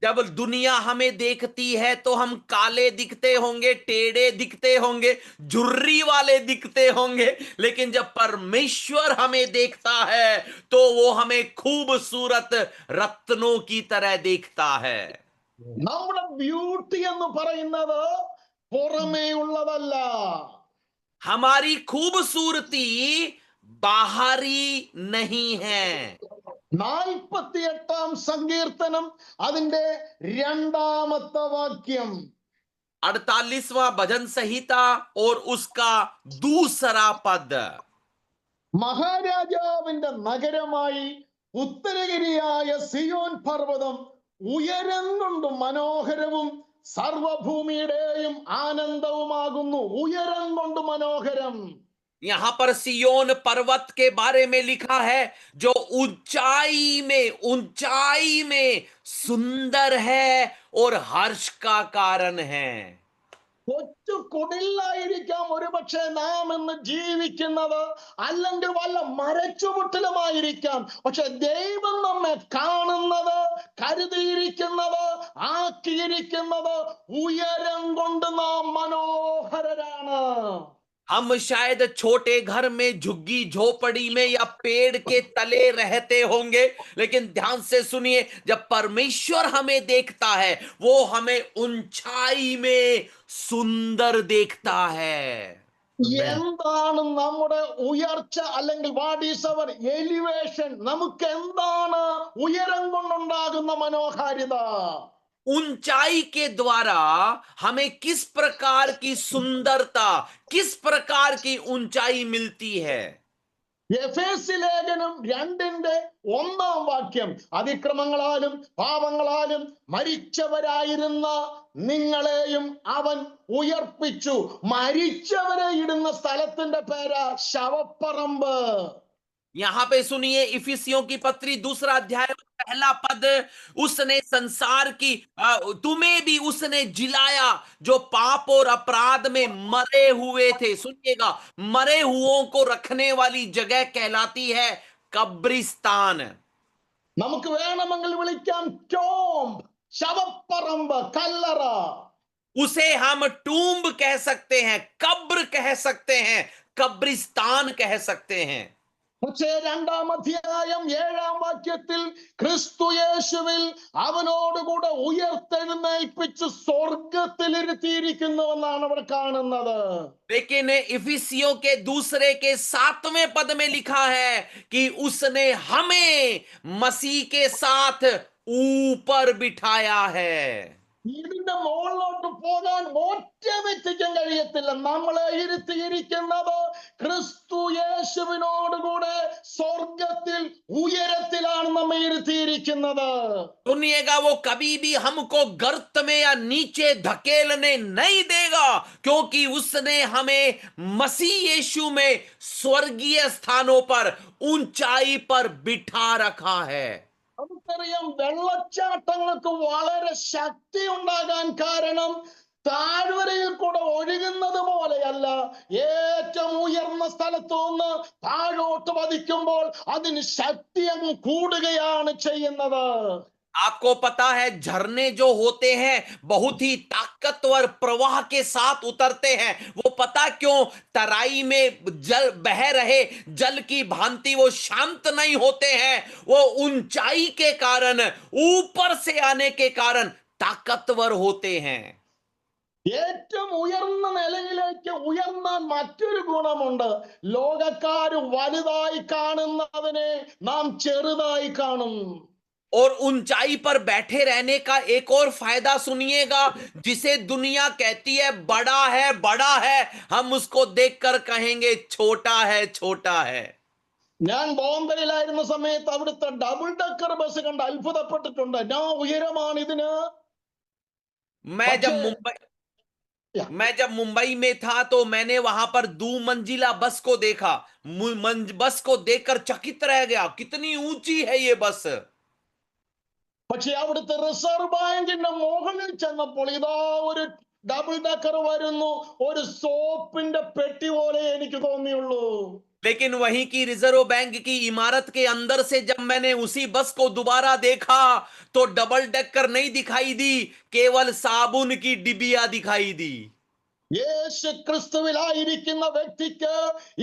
जब दुनिया हमें देखती है तो हम काले दिखते होंगे, टेढ़े दिखते होंगे, झुर्री वाले दिखते होंगे, लेकिन जब परमेश्वर हमें देखता है तो वो हमें खूबसूरत रत्नों की तरह देखता है। നമ്മുടെ ബ്യൂട്ടി എന്ന് പറയുന്നത് പുറമേ ഉള്ളതല്ല. हमारी खूबसूरती बाहरी नहीं है। 48 സങ്കീർത്തനം അതിന്റെ 2ാമത്തെ വാക്യം. 48वां भजन संहिता और उसका दूसरा पद। മഹാരാജാവിന്റെ നഗരമായി ഉത്തരഗിരിയായ സിയോൻ പർവ്വതം ഉയരം കൊണ്ട് മനോഹരവും സർവഭൂമിയുടെയും ആനന്ദവുമാകുന്നു. ഉയരം കൊണ്ട് മനോഹരം. यहां पर सियोन पर्वत के बारे में लिखा है जो ऊंचाई में सुंदर है और हर्ष का कारण है। കൊച്ചു കുടിലായിരിക്കാം ഒരുപക്ഷെ നാം ഇന്ന് ജീവിക്കുന്നത്, അല്ലെങ്കിൽ വല്ല മരച്ചുവട്ടിലുമായിരിക്കാം. പക്ഷെ ദൈവം നമ്മെ കാണുന്നത്, കരുതിയിരിക്കുന്നത്, ആക്കിയിരിക്കുന്നത് ഉയരം കൊണ്ട് നാം മനോഹരരാണ്. हम शायद छोटे घर में झुग्गी झोपड़ी में या पेड़ के तले रहते होंगे, लेकिन ध्यान से सुनिए, जब परमेश्वर हमें देखता है वो हमें ऊंचाई में सुंदर देखता है। എന്താണ് നമ്മുടെ ഉയർച്ച, അല്ലെങ്കിൽ വാട്ട് ഈസ് അവർ എലിവേഷൻ? നമുക്ക് എന്താണ് ഉയരം കൊണ്ടുണ്ടാകുന്ന മനോഹാരിത? ऊंचाई के द्वारा हमें किस प्रकार की सुंदरता, किस प्रकार की ऊंचाई मिलती है? എഫേസ്യ ലേഖനം 2ന്റെ 1ാം വാക്യം, അതിക്രമങ്ങളാലും പാപങ്ങളാലും മരിച്ചവരായിരുന്ന നിങ്ങളെയും അവൻ ഉയർപ്പിച്ചു. മരിച്ചവരെ ഇടുന്ന സ്ഥലത്തിന്റെ പേരാ ശവപ്പറമ്പ്. यहां पे सुनिए, इफिसियों की पत्री 2 अध्याय 1 पद, उसने संसार की तुम्हें भी उसने जिलाया जो पाप और अपराध में मरे हुए थे। सुनिएगा, मरे हुओं को रखने वाली जगह कहलाती है कब्रिस्तान। നമുക്ക് വേണമെങ്കിൽ വിളിക്കാം ടോംബ്, ശവപ്പറമ്പ്, കല്ലറ. उसे हम टूम्ब कह सकते हैं, कब्र कह सकते हैं, कब्रिस्तान कह सकते हैं। പക്ഷേ 2ാം അധ്യായം 7ാം വാക്യത്തിൽ ക്രിസ്തു യേശുവിൽ അവനോടുകൂടെ ഉയർത്തെഴുന്നേൽപ്പിച്ച് സ്വർഗത്തിലിരുത്തിയിരിക്കുന്നുവെന്നാണ് അവിടെ കാണുന്നത്. लेकिन इफिसियों के 2 के 7वें पद में लिखा है कि उसने हमें मसीह के साथ ऊपर बिठाया है। ഇതിന്റെ മുകളിലോട്ട് പോകാൻ ഒറ്റ വ്യക്തിക്കും കഴിയത്തില്ല. നമ്മളെ ഇരുത്തിയിരിക്കുന്നത് ക്രിസ്തു യേശുവിനോടുകൂടെ സ്വർഗത്തിൽ ഉയരത്തിലാണ് നമ്മെ ഇരുത്തിയിരിക്കുന്നത്. सुनिएगा, वो कभी भी हमको गर्त में या नीचे धकेलने नहीं देगा, क्योंकि उसने हमें मसीह यीशु में स्वर्गीय स्थानों पर, ऊंचाई पर बिठा रखा है। നമുക്കറിയാം, വെള്ളച്ചാട്ടങ്ങൾക്ക് വളരെ ശക്തി ഉണ്ടാകാൻ കാരണം താഴ്വരയിൽ കൂടെ ഒഴുകുന്നത് പോലെയല്ല. ഏറ്റവും ഉയർന്ന സ്ഥലത്തു നിന്ന് താഴോട്ട് പതിക്കുമ്പോൾ അതിന് ശക്തി അങ്ങ് കൂടുകയാണ് ചെയ്യുന്നത്. आपको पता है, झरने जो होते हैं बहुत ही ताकतवर प्रवाह के साथ उतरते हैं। वो पता क्यों? तराई में जल बह रहे जल की भांति वो शांत नहीं होते हैं। वो ऊंचाई के कारण, ऊपर से आने के कारण ताकतवर होते हैं। ഏറ്റവും ഉയർന്ന നിലയിലേക്ക് ഉയർന്നാൽ മറ്റൊരു ഗുണമുണ്ട്. ലോകക്കാര് വലുതായി കാണുന്നതിനെ നാം ചെറുതായി കാണും. और ऊंचाई पर बैठे रहने का एक और फायदा सुनिएगा, जिसे दुनिया कहती है बड़ा है, हम उसको देखकर कहेंगे छोटा है, छोटा है। ഞാൻ ബോംബെയിലായിരുന്ന സമയത്ത് അവിടുത്തെ ഡബിൾ ഡക്കർ ബസ് കണ്ട് അത്ഭുതപ്പെട്ടിട്ടുണ്ട്. ഞാൻ ഉയരമാണ് ഇതിന്. मैं जब പക്ഷേ मुंबई या, मैं जब मुंबई में था तो मैंने वहां पर 2 मंजिला बस को देखा। बस को देखकर चकित रह गया, कितनी ऊंची है ये बस। പക്ഷെ അവിടുത്തെ റിസർവ് ബാങ്കിന്റെ മുകളിൽ ചെന്നപ്പോൾ ഇതാ ഒരു ഡബിൾ ഡക്കർ വരുന്നു. ഒരു സോപ്പിന്റെ പെട്ടി പോലെ എനിക്ക് തോന്നിയുള്ളൂ. लेकिन वहीं की रिजर्व बैंक की इमारत के अंदर से जब मैंने उसी बस को दोबारा देखा तो डबल डेकर नहीं दिखाई दी, केवल साबुन की डिबिया दिखाई दी। യേശു ക്രിസ്തുവിലായിരിക്കുന്ന വ്യക്തിക്ക്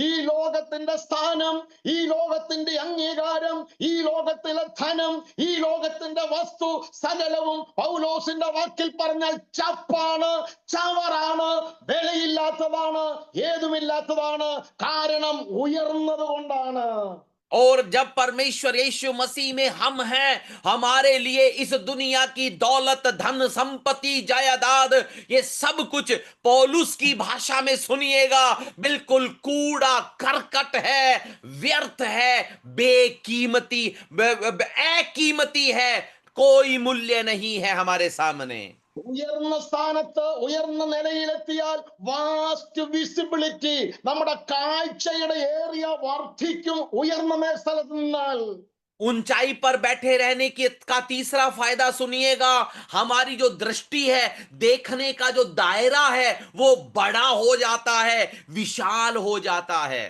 ഈ ലോകത്തിന്റെ സ്ഥാനം, ഈ ലോകത്തിന്റെ അംഗീകാരം, ഈ ലോകത്തിലെ ധനം, ഈ ലോകത്തിന്റെ വസ്തു സകലവും പൗലോസിന്റെ വാക്കിൽ പറഞ്ഞാൽ ചപ്പാണ്, ചവറാണ്, വിലയില്ലാത്തതാണ്, ഏതുമില്ലാത്തതാണ്. കാരണം ഉയർന്നത് കൊണ്ടാണ്. और जब परमेश्वर यीशु मसीह में हम हैं, हमारे लिए इस दुनिया की दौलत, धन, संपत्ति, जायदाद, ये सब कुछ पौलुस की भाषा में सुनिएगा, बिल्कुल कूड़ा करकट है, व्यर्थ है, बेकीमती, अकीमती है, कोई मूल्य नहीं है हमारे सामने। ഉയർന്ന സ്ഥാനത്ത് ഉയർന്ന നിലയിലെത്തിയാൽ വാസ്റ്റ് വിസിബിലിറ്റി, നമ്മുടെ കാഴ്ചയുടെ ഏറിയ വർദ്ധിക്കും ഉയർന്ന സ്ഥലത്ത് നിന്നാൽ. ऊंचाई पर बैठे रहने की का तीसरा फायदा सुनिएगा, हमारी जो दृष्टि है, देखने का जो दायरा है, वो बड़ा हो जाता है, विशाल हो जाता है।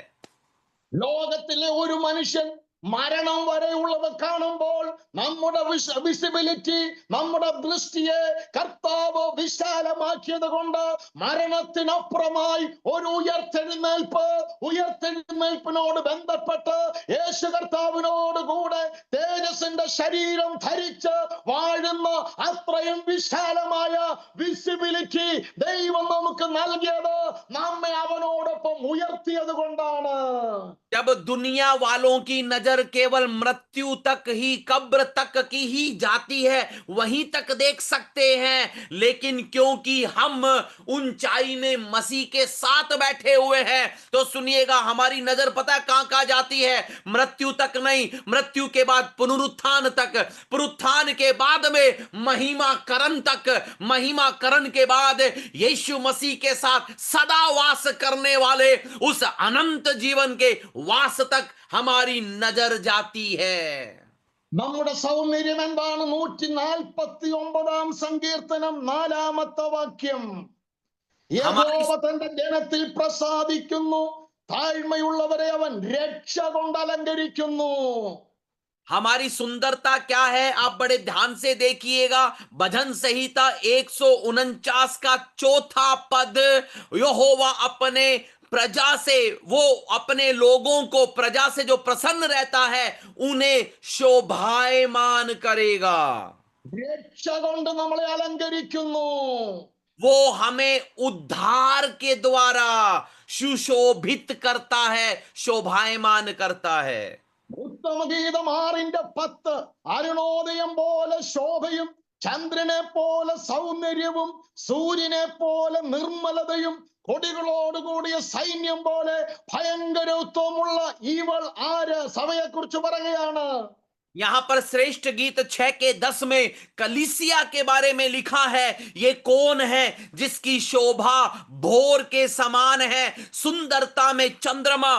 ലോകത്തിലെ ഒരു മനുഷ്യൻ മരണം വരെയുള്ളത് കാണുമ്പോൾ നമ്മുടെ വിസിബിലിറ്റി, നമ്മുടെ ദൃഷ്ടിയെ കർത്താവ് വിശാലമാക്കിയത് കൊണ്ട് മരണത്തിനപ്പുറമായി ഒരു ഉയർത്തെഴുന്നേൽപ്പിനോട് ബന്ധപ്പെട്ട് യേശു കർത്താവിനോട് കൂടെ തേജസ്സിന്റെ ശരീരം ധരിച്ച് വാഴുന്ന അത്രയും വിശാലമായ വിസിബിലിറ്റി ദൈവം നമുക്ക് നൽകിയത് നമ്മെ അവനോടൊപ്പം ഉയർത്തിയത് കൊണ്ടാണ്. जब दुनिया वालों की नजर केवल मृत्यु तक ही, कब्र तक की ही जाती है, वहीं तक देख सकते हैं, लेकिन क्योंकि हम ऊंचाई में मसीह के साथ बैठे हुए हैं, तो सुनिएगा, हमारी नजर पता है कहां कहां जाती है? मृत्यु तक नहीं, मृत्यु के बाद पुनरुत्थान तक, पुनरुत्थान के बाद में महिमाकरण तक, महिमाकरण के बाद यीशु मसीह के साथ सदा वास करने वाले उस अनंत जीवन के वास तक हमारी नजर जाती है। നമ്മുടെ സൗന്ദര്യം എന്താണ്? 149 സങ്കീർത്തനം 4-ാമത്തെ വാക്യം. യഹോവ തന്റെ ജനത്തിൽ പ്രസാദിക്കുന്നു, താഴ്മയുള്ളവരെ അവൻ രക്ഷ കൊണ്ട് അലങ്കരിക്കുന്നു. हमारी सुंदरता क्या है? आप बड़े ध्यान से देखिएगा, भजन संहिता 149 का 4था पद, यहोवा अपने प्रजा से, वो अपने लोगों को, प्रजा से जो प्रसन्न रहता है, उन्हें शोभायमान करेगा। രക്ഷ കൊണ്ട് നമ്മളെ അലങ്കരിക്കുന്നു. वो हमें उद्धार के द्वारा सुशोभित करता है, शोभायमान करता है। ഉത്തമഗീതം 6-10 അരുണോദയം പോലെ ശോഭയും ചന്ദ്രനെ പോലെ സൗന്ദര്യവും സൂര്യനെ പോലെ നിർമ്മലതയും കൊടികളോടുകൂടിയ സൈന്യം പോലെ ഭയങ്കരത്വമുള്ള ഇവൾ ആര്? സഭയെക്കുറിച്ച് പറയുകയാണ്. यहाँ पर श्रेष्ठ गीत 6:10 में कलीसिया के बारे में लिखा है, ये कौन है जिसकी शोभा भोर के समान है, सुंदरता में चंद्रमा,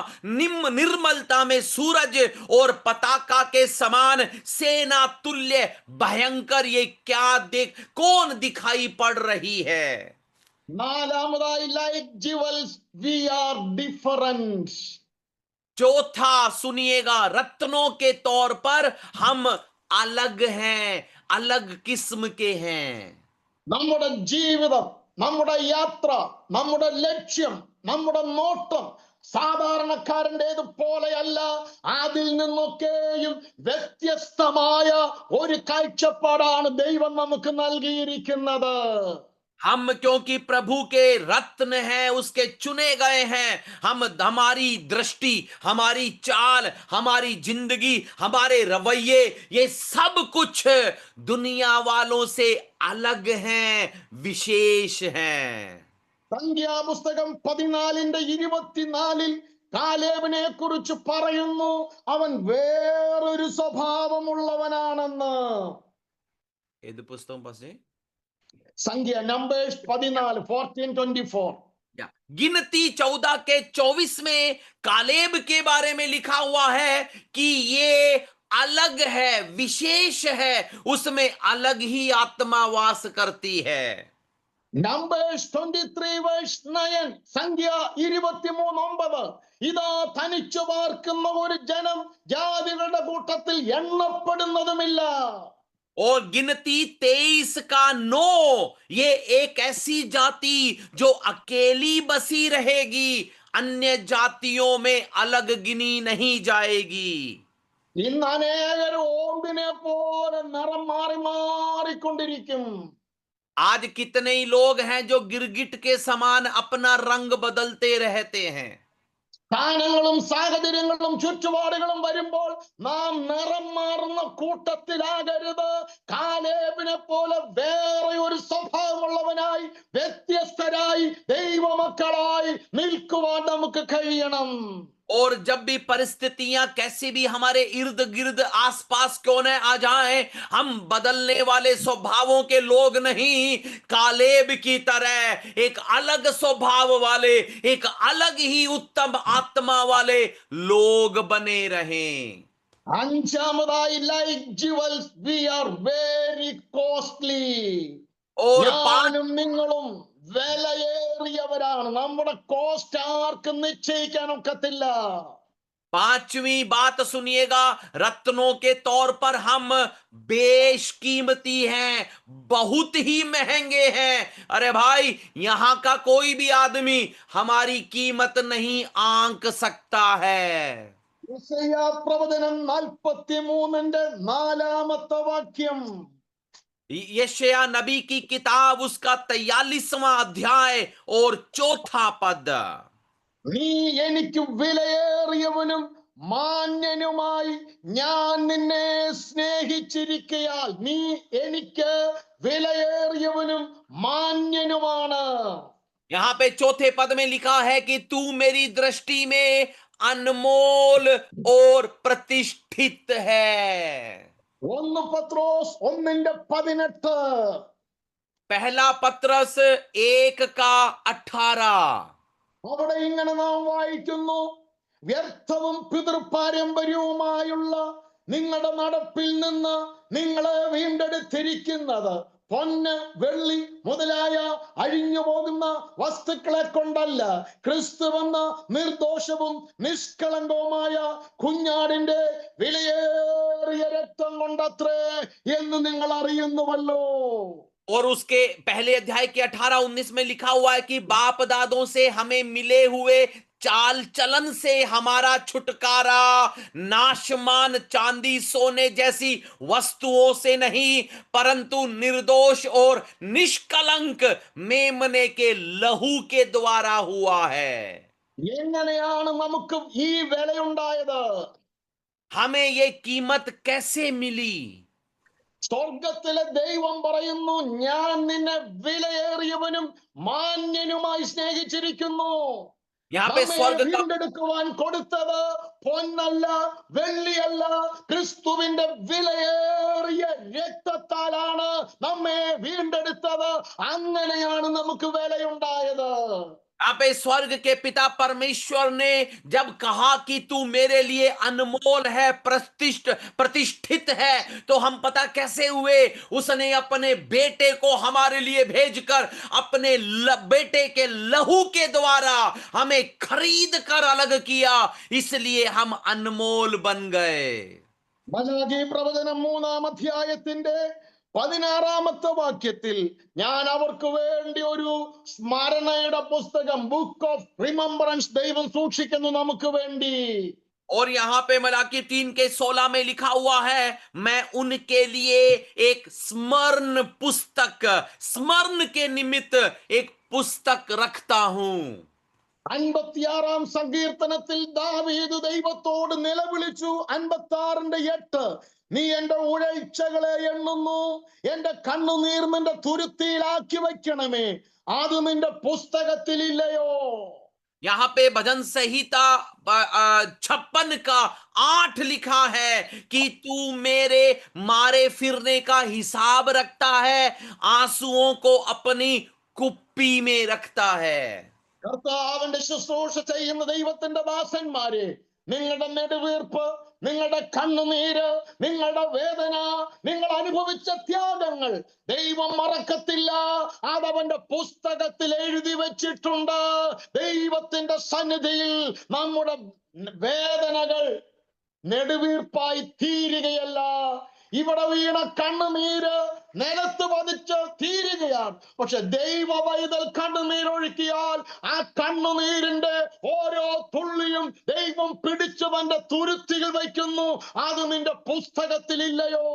निर्मलता में सूरज और पताका के समान सेना तुल्य भयंकर, ये क्या कौन दिखाई पड़ रही है? നാലാമതായി, like jewels we are different. चौथा सुनिएगा, रत्नों के तौर पर हम अलग हैं, अलग किस्म के हैं. നമ്മുടെ ജീവിതം, നമ്മുടെ യാത്ര, നമ്മുടെ ലക്ഷ്യം, നമ്മുടെ നോട്ടം സാധാരണക്കാരൻ്റേത് പോലെയല്ല. അതിൽ നിന്നൊക്കെയും വ്യത്യസ്തമായ ഒരു കാഴ്ചപ്പാടാണ് ദൈവം നമുക്ക് നൽകിയിരിക്കുന്നത്. हम क्योंकि प्रभु के रत्न हैं, उसके चुने गए हैं, हमारी दृष्टि, हमारी चाल, हमारी जिंदगी, हमारे रवैये, ये सब कुछ दुनिया वालों से अलग हैं, विशेष हैं. സംഖ്യാപുസ്തകം 14:24 കാലേബിനെ കുറിച്ച് പറയുന്നു, അവൻ വേറൊരു സ്വഭാവമുള്ളവനാണെന്ന്. ഏത് പുസ്തകം പാസ്റ്റേ? സംഖ്യ, നമ്പേഴ്സ് 14:24. गिनती 14:24 में कालेब के बारे में लिखा हुआ है कि ये अलग है, विशेष है, उसमें अलग ही आत्मा वास करती है. നമ്പേഴ്സ് 23:9, സംഖ്യ 23:9, ഇതാ തനിച്ചു പാർക്കുന്ന ഒരു ജനം ജാതികളുടെ കൂട്ടത്തിൽ എണ്ണപ്പെടുന്നതുമില്ല. और गिनती 23 का 9, ये एक ऐसी जाति जो अकेली बसी रहेगी, अन्य जातियों में अलग गिनी नहीं जाएगी. ഇന്ന് അനേകർ ഓമ്പിനെ പോലെ നിറം മാറി മാറിക്കൊണ്ടിരിക്കും. आज कितने ही लोग हैं जो गिरगिट के समान अपना रंग बदलते रहते हैं. സ്ഥാനങ്ങളും സാഹചര്യങ്ങളും ചുറ്റുപാടുകളും വരുമ്പോൾ നാം നിറം മാറുന്ന കൂട്ടത്തിലാകരുത്. കാലേബിനെ പോലെ വേറെ ഒരു സ്വഭാവമുള്ളവനായി, വ്യത്യസ്തരായി, ദൈവമക്കളായി നിൽക്കുവാൻ നമുക്ക് കഴിയണം. और जब भी परिस्थितियां कैसी भी हमारे इर्द गिर्द आसपास क्यों न आ जाएं, हम बदलने वाले स्वभावों के लोग नहीं, कालेब की तरह एक अलग स्वभाव वाले, एक अलग ही उत्तम आत्मा वाले लोग बने रहें. അഞ്ചാമതായി, like jewels we are very costly. और ഞാനും നിങ്ങളും വിലയേറിയവരാണ്. നമ്മുടെ കോസ്റ്റ് ആർക്കും നിശ്ചയിക്കാൻ ഒക്കത്തില്ല. 5वीं बात सुनिएगा, रत्नों के तौर पर हम बेशकीमती हैं, बहुत ही महंगे हैं. अरे भाई, यहां का कोई भी आदमी हमारी कीमत नहीं आंक सकता है. യെശയ്യാ പ്രവചനം 43:4 വാക്യം. यशायाह नबी की किताब, उसका 43वां अध्याय और 4था पद. നീ എനിക്ക് വിലയേറിയവനും മാന്യനുമായി ഞാൻ നിന്നെ സ്നേഹിച്ചിരിക്കയാൽ നീ എനിക്ക് വിലയേറിയവനും മാന്യനുമാണ്. यहाँ पे 4थे पद में लिखा है कि तू मेरी दृष्टि में अनमोल और प्रतिष्ठित है. 1 പത്രോസ് 1:18. पहला पत्रस 1:18. അവിടെ ഇങ്ങനെ നാം വായിക്കുന്നു, വ്യർത്ഥവും പിതൃപാരമ്പര്യവുമായുള്ള നിങ്ങളുടെ നടപ്പിൽ നിന്ന് നിങ്ങളെ വീണ്ടെടുത്തിരിക്കുന്നത് പൊന്ന്, വെള്ളി മുതലായ അഴിഞ്ഞു പോകുന്ന വസ്തുക്കളെ കൊണ്ടല്ല, ക്രിസ്തുവെന്ന നിർദോഷവും നിഷ്കളങ്കവുമായ കുഞ്ഞാടിന്റെ വിലയേറിയ രക്തം കൊണ്ടത്രേ എന്ന് നിങ്ങൾ അറിയുന്നുവല്ലോ. और उसके पहले अध्याय के 18-19 में लिखा हुआ है कि बाप दादों से हमें मिले हुए चाल चलन से हमारा छुटकारा नाशमान चांदी सोने जैसी वस्तुओं से नहीं, परंतु निर्दोष और निष्कलंक मेमने के लहू के द्वारा हुआ है. എങ്ങനെയാണ് നമുക്ക് ഈ വിലയുണ്ടായത്? हमें ये कीमत कैसे मिली? സ്വർഗത്തിലെ ദൈവം പറയുന്നു, ഞാൻ നിന്നെ വിലയേറിയവനും മാന്യനുമായി സ്നേഹിച്ചിരിക്കുന്നു. यहाँ पे നമ്മെ स्वर्ग का വീണ്ടെടുക്കുവാൻ കൊടുത്തത് പൊന്നല്ല, വെള്ളിയല്ല, ക്രിസ്തുവിന്റെ വിലയേറിയ രക്തത്താലാണ് നമ്മെ വീണ്ടെടുത്തത്. അങ്ങനെയാണ് നമുക്ക് വിലയുണ്ടായത്. यहाँ पे स्वर्ग के पिता परमेश्वर ने जब कहा कि तू मेरे लिए अनमोल है, प्रतिष्ठित है, तो हम पता कैसे हुए? उसने अपने बेटे को हमारे लिए भेजकर अपने बेटे के लहू के द्वारा हमें खरीद कर अलग किया, इसलिए हम अनमोल बन गए। മലാഖി പ്രവചനം 3-ാം അധ്യായത്തിന്റെ 16-ാമത്തെ വാക്യത്തിൽ, ഞാൻ അവർക്ക് വേണ്ടി ഒരു സ്മരണയുടെ പുസ്തകം, ബുക്ക് ഓഫ് റിമംബറൻസ് ദൈവം സൂക്ഷിക്കുന്നു നമുക്ക് വേണ്ടി. और यहाँ पे मलाकी 3 के 16 में लिखा हुआ है, मैं उनके लिए एक स्मरण के निमित्त एक पुस्तक रखता हूं। 56-ാം സങ്കീർത്തനത്തിൽ ദാവീദ് ദൈവത്തോട് നിലവിളിച്ചു. 56-8, നീ എന്റെ ഉഴൈച്ചകളെ എണ്ണുന്നു, എന്റെ കണ്ണുനീർ നിന്റെ തുരുത്തിയിലാക്കി വയ്ക്കണമേ, അത് നിന്റെ പുസ്തകത്തിലില്ലയോ? यहाँ पे भजन संहिता 56 का 8 लिखा है कि तू मेरे मारे फिरने का हिसाब रखता है, आंसुओं को अपनी कुप्पी में रखता है। കർത്താവിന്റെ ശുശ്രൂഷ ചെയ്യുന്ന ദൈവത്തിന്റെ ദാസന്മാരെ, നിങ്ങളുടെ നെടുവീർപ്പ്, നിങ്ങളുടെ കണ്ണുനീര്, നിങ്ങളുടെ വേദന, നിങ്ങൾ അനുഭവിച്ച ത്യാഗങ്ങൾ ദൈവം മറക്കത്തില്ല. അതവന്റെ പുസ്തകത്തിൽ എഴുതി വെച്ചിട്ടുണ്ട്. ദൈവത്തിന്റെ സന്നിധിയിൽ നമ്മുടെ വേദനകൾ നെടുവീർപ്പായി തീരുകയല്ല, ഇവിടെ വീണ കണ്ണുനീര് നിലത്ത് പതിച്ച് തീരുകയാണ്. പക്ഷെ ദൈവ പൈതൽ കണ്ണുനീരൊഴുക്കിയാൽ ആ കണ്ണുനീരിന്റെ ഓരോ തുള്ളിയും ദൈവം പിടിച്ചു തന്റെ തുരുത്തിയിൽ വയ്ക്കുന്നു. അത് നിന്റെ പുസ്തകത്തിലില്ലയോ?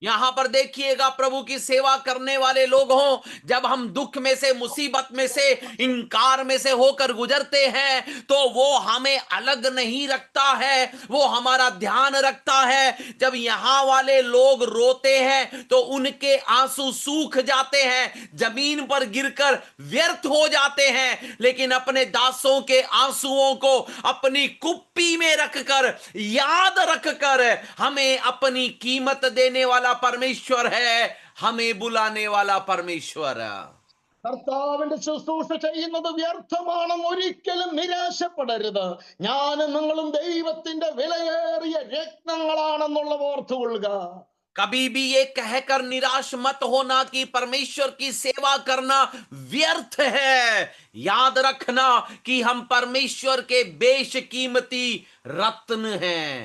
यहां पर देखिएगा, प्रभु की सेवा करने वाले लोग हों, जब हम दुख में से, मुसीबत में से, इनकार में से होकर गुजरते हैं, तो वो हमें अलग नहीं रखता है, वो हमारा ध्यान रखता है। जब यहां वाले लोग रोते हैं तो उनके आंसू सूख जाते हैं, जमीन पर गिरकर व्यर्थ हो जाते हैं, लेकिन अपने दासों के आंसुओं को अपनी कुप्पी में रखकर, याद रखकर, हमें अपनी कीमत देने वाला परमेश्वर है, हमें बुलाने वाला परमेश्वर। കർത്താവിന്റെ ശുശ്രൂഷ ചെയ്യുന്നത് വ്യർത്ഥമാണെന്ന് ഒരിക്കലും നിരാശപ്പെടരുത്. ഞാനും നിങ്ങളും ദൈവത്തിന്റെ വിലയേറിയ രത്നങ്ങളാണെന്നുള്ളത് ഓർത്തുകൊള്ളുക. कभी भी ये कहकर निराश मत होना कि परमेश्वर की सेवा करना व्यर्थ है। याद रखना कि हम परमेश्वर के बेशकीमती रत्न हैं।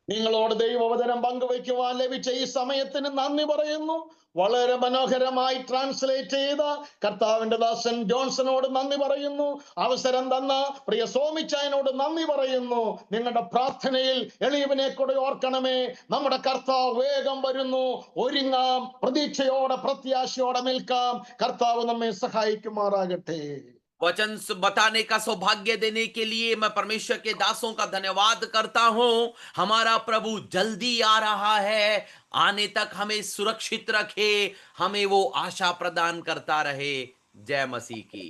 നിങ്ങളോട് ദൈവവചനം പങ്കുവയ്ക്കുവാൻ ലഭിച്ച ഈ സമയത്തിന് നന്ദി പറയുന്നു. വളരെ മനോഹരമായി ട്രാൻസ്ലേറ്റ് ചെയ്ത കർത്താവിന്റെ ദാസൻ ജോൺസനോട് നന്ദി പറയുന്നു. അവസരം തന്ന പ്രിയ സോമിച്ചായനോട് നന്ദി പറയുന്നു. നിങ്ങളുടെ പ്രാർത്ഥനയിൽ എളിയവനെ കൂടെ ഓർക്കണമേ. നമ്മുടെ കർത്താവ് വേഗം വരുന്നു. ഒരുങ്ങാം, പ്രതീക്ഷയോടെ പ്രത്യാശയോടെ നിൽക്കാം. കർത്താവ് നമ്മെ സഹായിക്കുമാറാകട്ടെ. वचन बताने का सौभाग्य देने के लिए मैं परमेश्वर के दासों का धन्यवाद करता हूं। हमारा प्रभु जल्दी आ रहा है, आने तक हमें सुरक्षित रखे, हमें वो आशा प्रदान करता रहे। जय मसीह की।